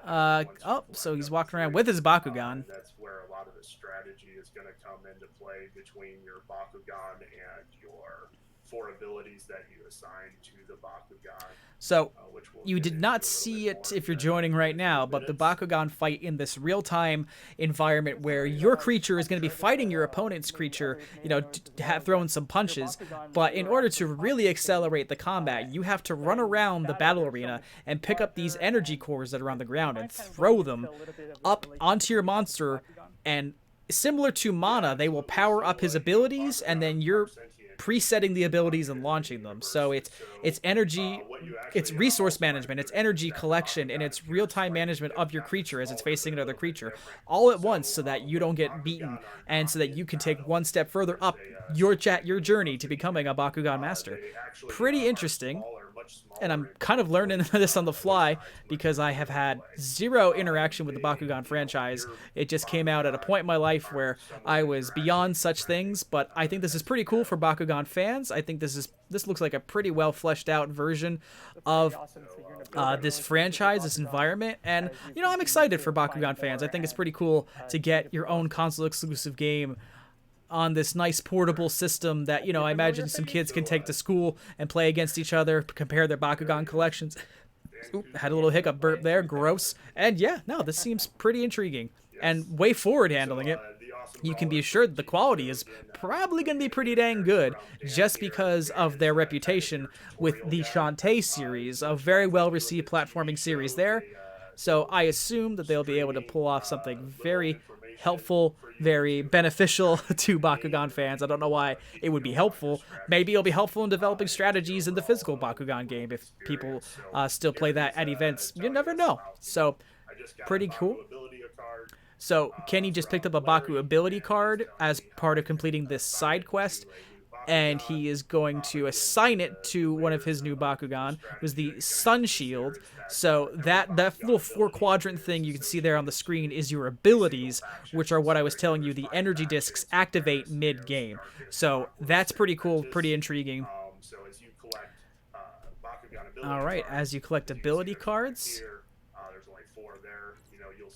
Oh, so he's walking around with his Bakugan. That's where a lot of the strategy is going to come into play between your Bakugan and your 4 abilities that you assign to the Bakugan. So which we'll you get did into not a little see bit it more if you're in joining right now, but the Bakugan fight in this real-time environment where your creature is going to be fighting your opponent's creature, you know, throwing some punches. But in order to really accelerate the combat, you have to run around the battle arena and pick up these energy cores that are on the ground and throw them up onto your monster and similar to mana, they will power up his abilities, and then you're presetting the abilities and launching them. So it's energy, it's resource management, it's energy collection, and it's real-time management of your creature as it's facing another creature, all at once, so that you don't get beaten, and so that you can take one step further up your journey to becoming a Bakugan master. Pretty interesting. And I'm kind of learning this on the fly because I have had zero interaction with the Bakugan franchise. It just came out at a point in my life where I was beyond such things, but I think this is pretty cool for Bakugan fans. I think this looks like a pretty well fleshed out version of this franchise, this environment, and you know, I'm excited for Bakugan fans. I think it's pretty cool to get your own console exclusive game on this nice portable system that, you know, I imagine some kids can take to school and play against each other, compare their Bakugan collections. Oop, had a little hiccup burp there, gross. And yeah, no, this seems pretty intriguing. And Wayforward handling it, you can be assured that the quality is probably going to be pretty dang good, just because of their reputation with the Shantae series, a very well-received platforming series there. So I assume that they'll be able to pull off something very helpful, very beneficial to Bakugan fans. I don't know why it would be helpful. Maybe it'll be helpful in developing strategies in the physical Bakugan game if people still play that at events. You never know. So, pretty cool. So, Kenny just picked up a Baku ability card as part of completing this side quest, and he is going to assign it to one of his new Bakugan. It was the Sun Shield. So that little 4-quadrant thing you can see there on the screen is your abilities, which are what I was telling you, the energy discs activate mid-game. So that's pretty cool, pretty intriguing. All right, as you collect ability cards,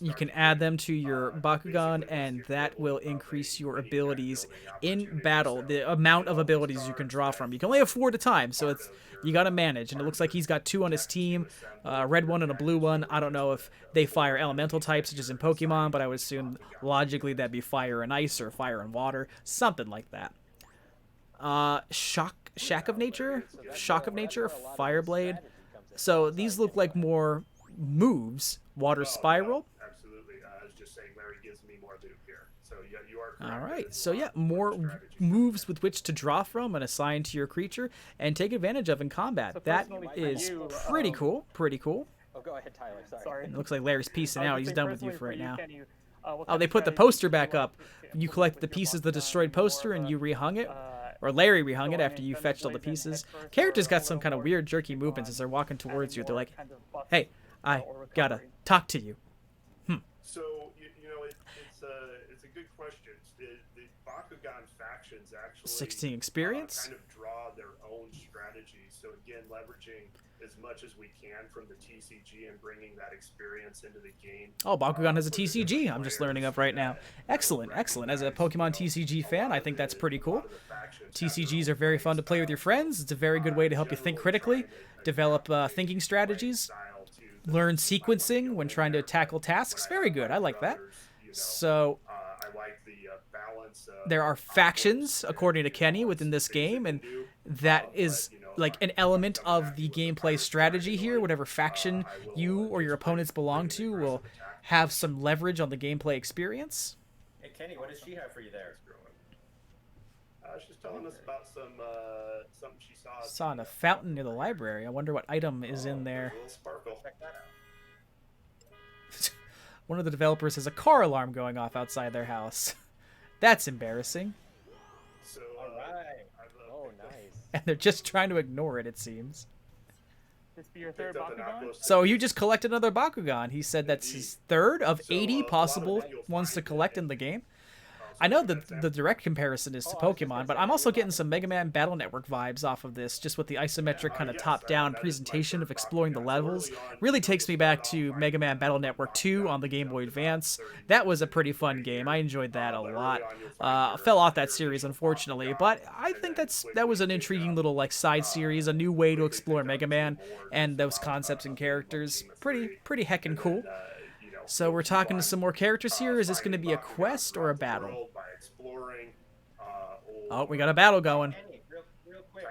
you can add them to your Bakugan, and that will increase your abilities in battle, the amount of abilities you can draw from. You can only have 4 at a time, so you got to manage. And it looks like he's got 2 on his team, a red one and a blue one. I don't know if they fire elemental types, such as in Pokemon, but I would assume logically that'd be fire and ice or fire and water, something like that. Shock of Nature, Fireblade. So these look like more moves. Water Spiral. All right, so yeah, more moves with which to draw from and assign to your creature and take advantage of in combat. So that is pretty cool, pretty cool. Oh, go ahead, Tyler. Sorry. It looks like Larry's piecing out. He's done with you for right now. Oh, they put the poster back up. You collect the pieces of the destroyed poster and you rehung it. Or Larry rehung it after you fetched all the pieces. Characters got some kind of weird jerky movements as they're walking towards you. They're like, hey, I gotta talk to you. So, you know, it's a good question. The Bakugan factions actually 16 experience? Kind of draw their own strategy. So again, leveraging as much as we can from the TCG and bringing that experience into the game. Oh, Bakugan has a TCG. I'm just learning of right now. Excellent, excellent. As a Pokemon TCG fan, I think that's pretty cool. TCGs are very fun to play with your friends. It's a very good way to help you think critically, develop thinking strategies, learn sequencing when trying to tackle tasks. Very good. I like that. So there are factions, according to Kenny, within this game, and that is like an element of the gameplay strategy here. Whatever faction you or your opponents belong to will have some leverage on the gameplay experience. Hey, Kenny, what does she have for you there? She's telling us about something she saw. Saw in a fountain near the library. I wonder what item is in there. Sparkle. Check that out. One of the developers has a car alarm going off outside their house. That's embarrassing. So, All right. Oh, nice. And they're just trying to ignore it, it seems. This be your third Bakugan? So you just collected another Bakugan. He said that's his third of 80 possible ones to collect in the game. I know that the direct comparison is to Pokemon, but I'm also getting some Mega Man Battle Network vibes off of this, just with the isometric kind of top-down presentation of exploring the levels. Really takes me back to Mega Man Battle Network 2 on the Game Boy Advance. That was a pretty fun game. I enjoyed that a lot. Fell off that series, unfortunately, but I think that was an intriguing little like side series, a new way to explore Mega Man and those concepts and characters. Pretty heckin' cool. So we're talking to some more characters here. Is this going to be a quest or a battle? Oh, we got a battle going. Kenny, real quick.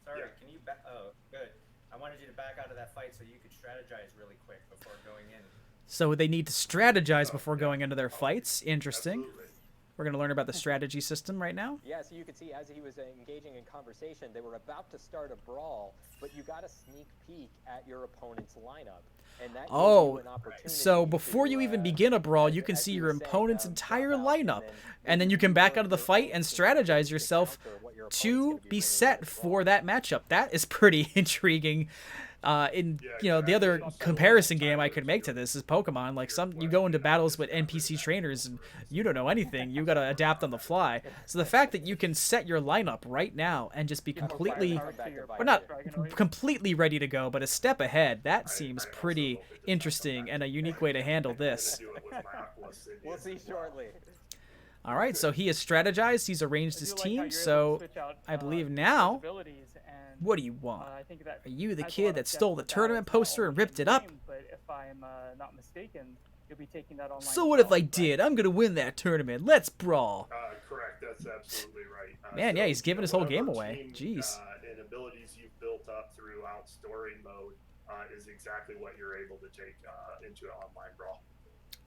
Sorry, can you back? Oh, good. I wanted you to back out of that fight so you could strategize really quick before going in. So they need to strategize before going into their fights. Interesting. Absolutely. We're going to learn about the strategy system right now. Yeah, so you could see as he was engaging in conversation, they were about to start a brawl, but you got a sneak peek at your opponent's lineup. And that gave you an opportunity so before you even begin a brawl, you can as see he your was saying, opponent's drop entire out, lineup. And then you can back out of the fight and strategize yourself what your opponent's to gonna be bringing set to the for brawl. that matchup. That is pretty intriguing. The other comparison game I could make to this is Pokemon. Like you go into battles with NPC trainers and you don't know anything. You gotta adapt on the fly. So the fact that you can set your lineup right now and just be completely, or not completely ready to go, but a step ahead, that seems pretty interesting and a unique way to handle this. We'll see shortly. All right, so he has strategized. He's arranged his team. So I believe now, what do you want? I think that Are you the has a kid lot that of stole the depth to tournament battle poster and in ripped it up? game, But if I'm not mistaken, you'll be taking that online. So what if I as well, did? I'm gonna win that tournament. Let's brawl. Correct. That's absolutely right. Man, yeah, he's giving his whole game whatever away. team, Jeez. And abilities you've built up throughout story mode is exactly what you're able to take into an online brawl.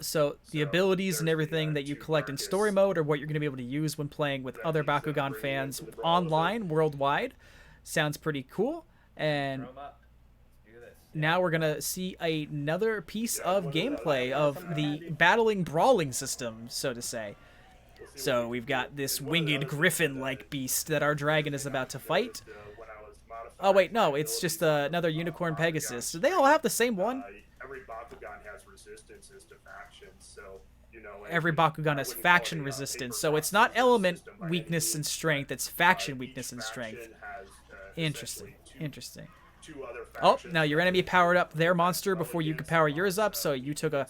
So the abilities and there's everything the that you two collect in Marcus story mode are what you're going to be able to use when playing with other that he's Bakugan bringing fans into the brawl, online, worldwide. Sounds pretty cool. And Throw 'em up. Let's do this. now we're going to see another piece of gameplay of the battling brawling system, so to say. So we've got this winged griffin-like beast that our dragon is about to fight. Oh wait, no, it's just another unicorn Pegasus. Do they all have the same one? Every Bakugan has resistances to factions, so Every Bakugan has faction resistance, so it's not element weakness and strength, it's faction weakness and strength. Interesting, interesting. Oh, now your enemy powered up their monster before you could power yours up, so you took a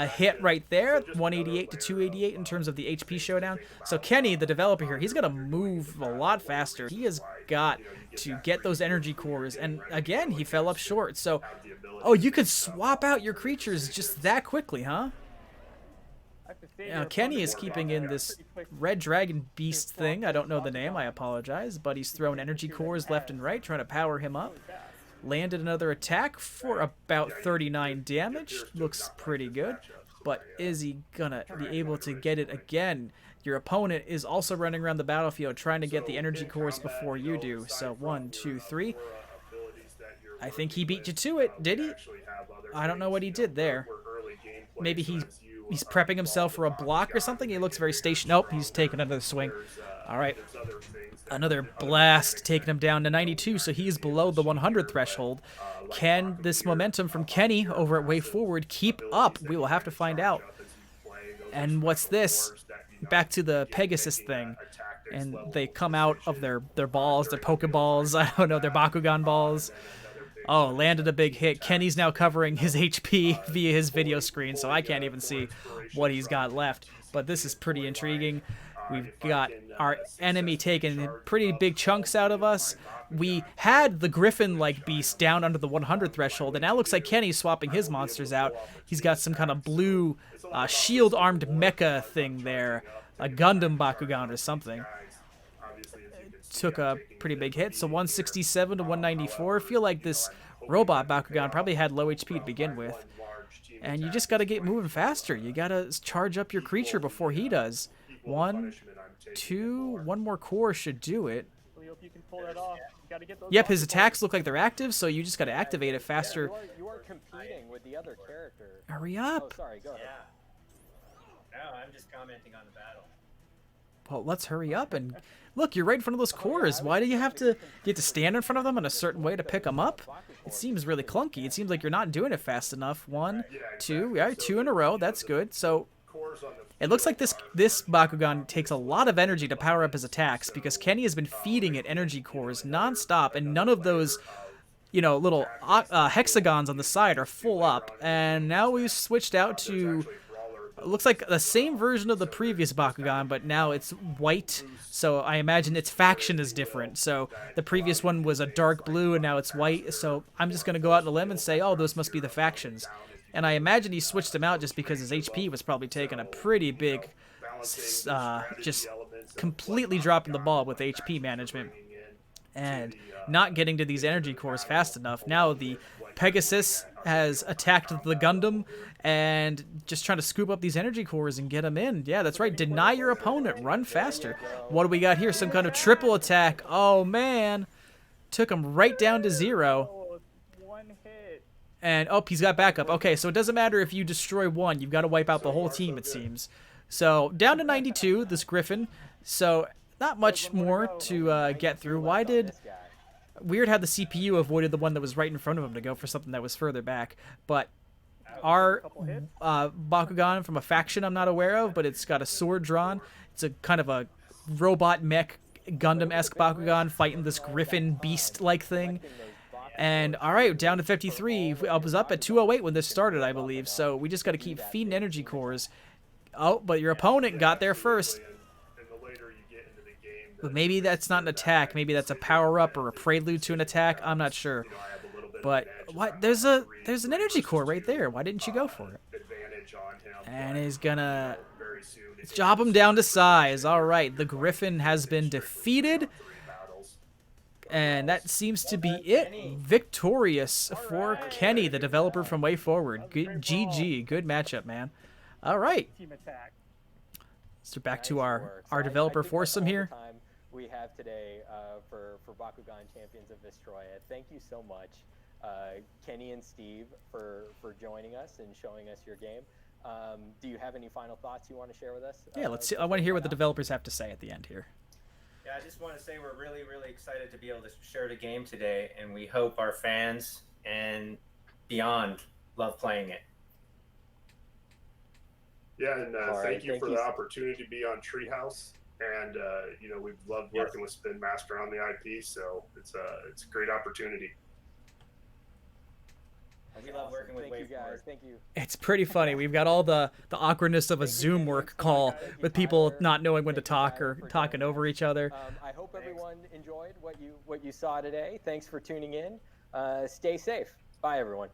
hit right there, 188 to 288 in terms of the HP showdown. So Kenny, the developer here, he's going to move a lot faster. He has got to get those energy cores, and again, he fell up short. So, oh, you could swap out your creatures just that quickly, huh? Now, Kenny is keeping in this red dragon beast thing. I don't know the name, I apologize, but he's throwing energy cores left and right, trying to power him up. Landed another attack for about 39 damage. Looks pretty good. But is he gonna be able to get it again? Your opponent is also running around the battlefield trying to get the energy cores before you do. So 1, 2, 3. I think he beat you to it, did he? I don't know what he did there. Maybe he's prepping himself for a block or something. He looks very stationary. Nope, he's taking another swing. All right. Another blast taking him down to 92, so he's below the 100 threshold. Can this momentum from Kenny over at Wayforward keep up? We will have to find out. And what's this? Back to the Pegasus thing. And they come out of their balls, their Pokeballs, I don't know, their Bakugan balls. Oh, landed a big hit. Kenny's now covering his HP via his video screen, so I can't even see what he's got left. But this is pretty intriguing. We've got our enemy taking pretty big chunks out of us. We had the griffin-like beast down under the 100 threshold, and now it looks like Kenny's swapping his monsters out. He's got some kind of blue shield-armed mecha thing there, a Gundam Bakugan or something. Took a pretty big hit, so 167 to 194. I feel like this robot Bakugan probably had low HP to begin with. And you just got to get moving faster. You got to charge up your creature before he does. 1, 2, one more core should do it. Yep, his attacks look like they're active, so you just got to activate it faster. You are competing with the other character. Hurry up. Oh, sorry, go ahead. Yeah. No, I'm just commenting on the battle. Well, let's hurry up and look, you're right in front of those cores. Why do you have to stand in front of them in a certain way to pick them up? It seems really clunky. It seems like you're not doing it fast enough. 1, 2, yeah, 2 in a row. That's good. So it looks like this Bakugan takes a lot of energy to power up his attacks because Kenny has been feeding it energy cores nonstop, and none of those, little hexagons on the side are full up. And now we've switched out to, looks like the same version of the previous Bakugan, but now it's white. So I imagine its faction is different. So the previous one was a dark blue, and now it's white. So I'm just going to go out on a limb and say, oh, those must be the factions. And I imagine he switched them out just because his HP was probably taking a pretty big, just completely dropping the ball with HP management and not getting to these energy cores fast enough. Now the Pegasus has attacked the Gundam and just trying to scoop up these energy cores and get them in. Yeah, that's right. Deny your opponent. Run faster. What do we got here? Some kind of triple attack. Oh, man. Took him right down to 0. Oh, one hit. And, oh, he's got backup. Okay, so it doesn't matter if you destroy one. You've got to wipe out the whole team, it seems. So, down to 92, this Griffin. So, not much more to get through. Why did... Weird how the CPU avoided the one that was right in front of him to go for something that was further back. But our Bakugan from a faction I'm not aware of, but it's got a sword drawn. It's a kind of a robot mech Gundam-esque Bakugan fighting this Griffin beast-like thing. And, alright, down to 53. I was up at 208 when this started, I believe. So we just got to keep feeding energy cores. Oh, but your opponent got there first. But maybe that's not an attack. Maybe that's a power-up or a prelude to an attack. I'm not sure. But what? There's an energy core right there. Why didn't you go for it? And he's gonna chop him down to size. All right, the Griffin has been defeated. And that seems to be it. Victorious for Kenny, the developer from Wayforward. Good GG. Good matchup, man. All right. Team attack. So back to our developer foursome here. We have today for Bakugan Champions of Vestroia. Thank you so much, Kenny and Steve, for joining us and showing us your game. Do you have any final thoughts you want to share with us? Yeah, let's see. I want to hear what the developers have to say at the end here. Yeah, I just want to say we're really, really excited to be able to share the game today, and we hope our fans and beyond love playing it. Yeah, and thank you for the opportunity to be on Treehouse. And you know, we've loved working with Spin Master on the IP, so it's a great opportunity. We love working with Wayforward. Thank you guys. Thank you. It's pretty funny. We've got all the awkwardness of a Zoom work call with people not knowing when to talk or talking over each other. I hope everyone enjoyed what you saw today. Thanks for tuning in. Stay safe. Bye, everyone.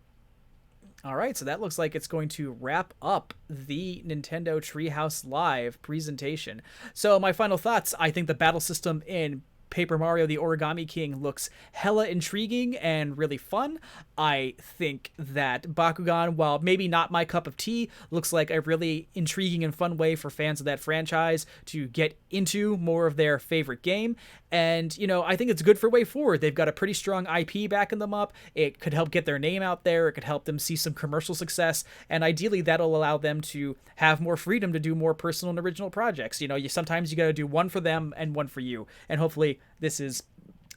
All right, so that looks like it's going to wrap up the Nintendo Treehouse Live presentation. So my final thoughts, I think the battle system in Paper Mario the Origami King looks hella intriguing and really fun. I think that Bakugan, while maybe not my cup of tea, looks like a really intriguing and fun way for fans of that franchise to get into more of their favorite game. And, you know, I think it's good for Wayforward. They've got a pretty strong IP backing them up. It could help get their name out there. It could help them see some commercial success. And ideally, that'll allow them to have more freedom to do more personal and original projects. You know, sometimes you got to do one for them and one for you. And hopefully this is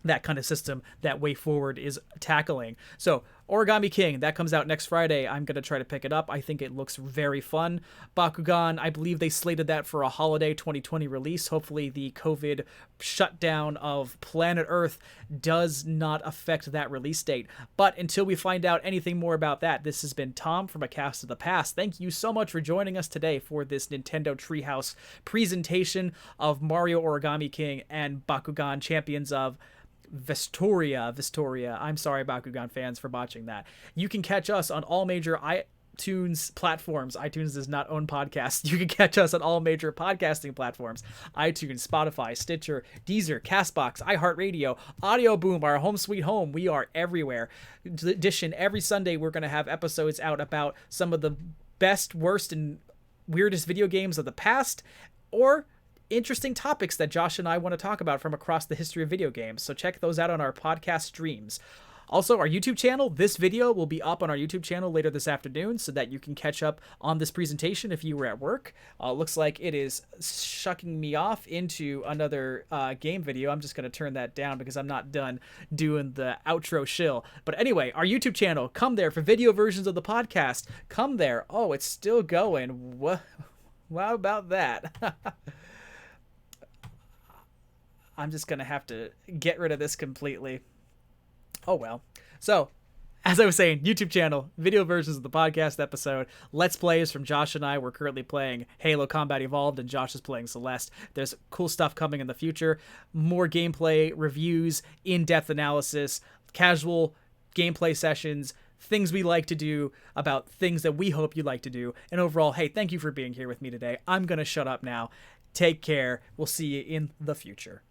that kind of system that Wayforward is tackling. So Origami King, that comes out next Friday. I'm going to try to pick it up. I think it looks very fun. Bakugan, I believe they slated that for a holiday 2020 release. Hopefully the COVID shutdown of planet Earth does not affect that release date. But until we find out anything more about that, this has been Tom from A Cast of the Past. Thank you so much for joining us today for this Nintendo Treehouse presentation of Mario Origami King and Bakugan Champions of Vestoria. I'm sorry, Bakugan fans, for botching that. You can catch us on all major iTunes platforms. iTunes does not own podcasts. You can catch us on all major podcasting platforms: iTunes, Spotify, Stitcher, Deezer, Castbox, iHeartRadio, Audio Boom, our home sweet home. We are everywhere. In addition, every Sunday we're going to have episodes out about some of the best, worst, and weirdest video games of the past, or interesting topics that Josh and I want to talk about from across the history of video games. So check those out on our podcast streams. Also, our YouTube channel, this video will be up on our YouTube channel later this afternoon so that you can catch up on this presentation if you were at work. Looks like it is shucking me off into another game video. I'm just going to turn that down because I'm not done doing the outro shill. But anyway, our YouTube channel, come there for video versions of the podcast. Come there. Oh, it's still going. What about that? I'm just going to have to get rid of this completely. Oh, well. So, as I was saying, YouTube channel, video versions of the podcast episode, Let's Plays from Josh and I. We're currently playing Halo Combat Evolved, and Josh is playing Celeste. There's cool stuff coming in the future. More gameplay, reviews, in-depth analysis, casual gameplay sessions, things we like to do about things that we hope you like to do. And overall, hey, thank you for being here with me today. I'm going to shut up now. Take care. We'll see you in the future.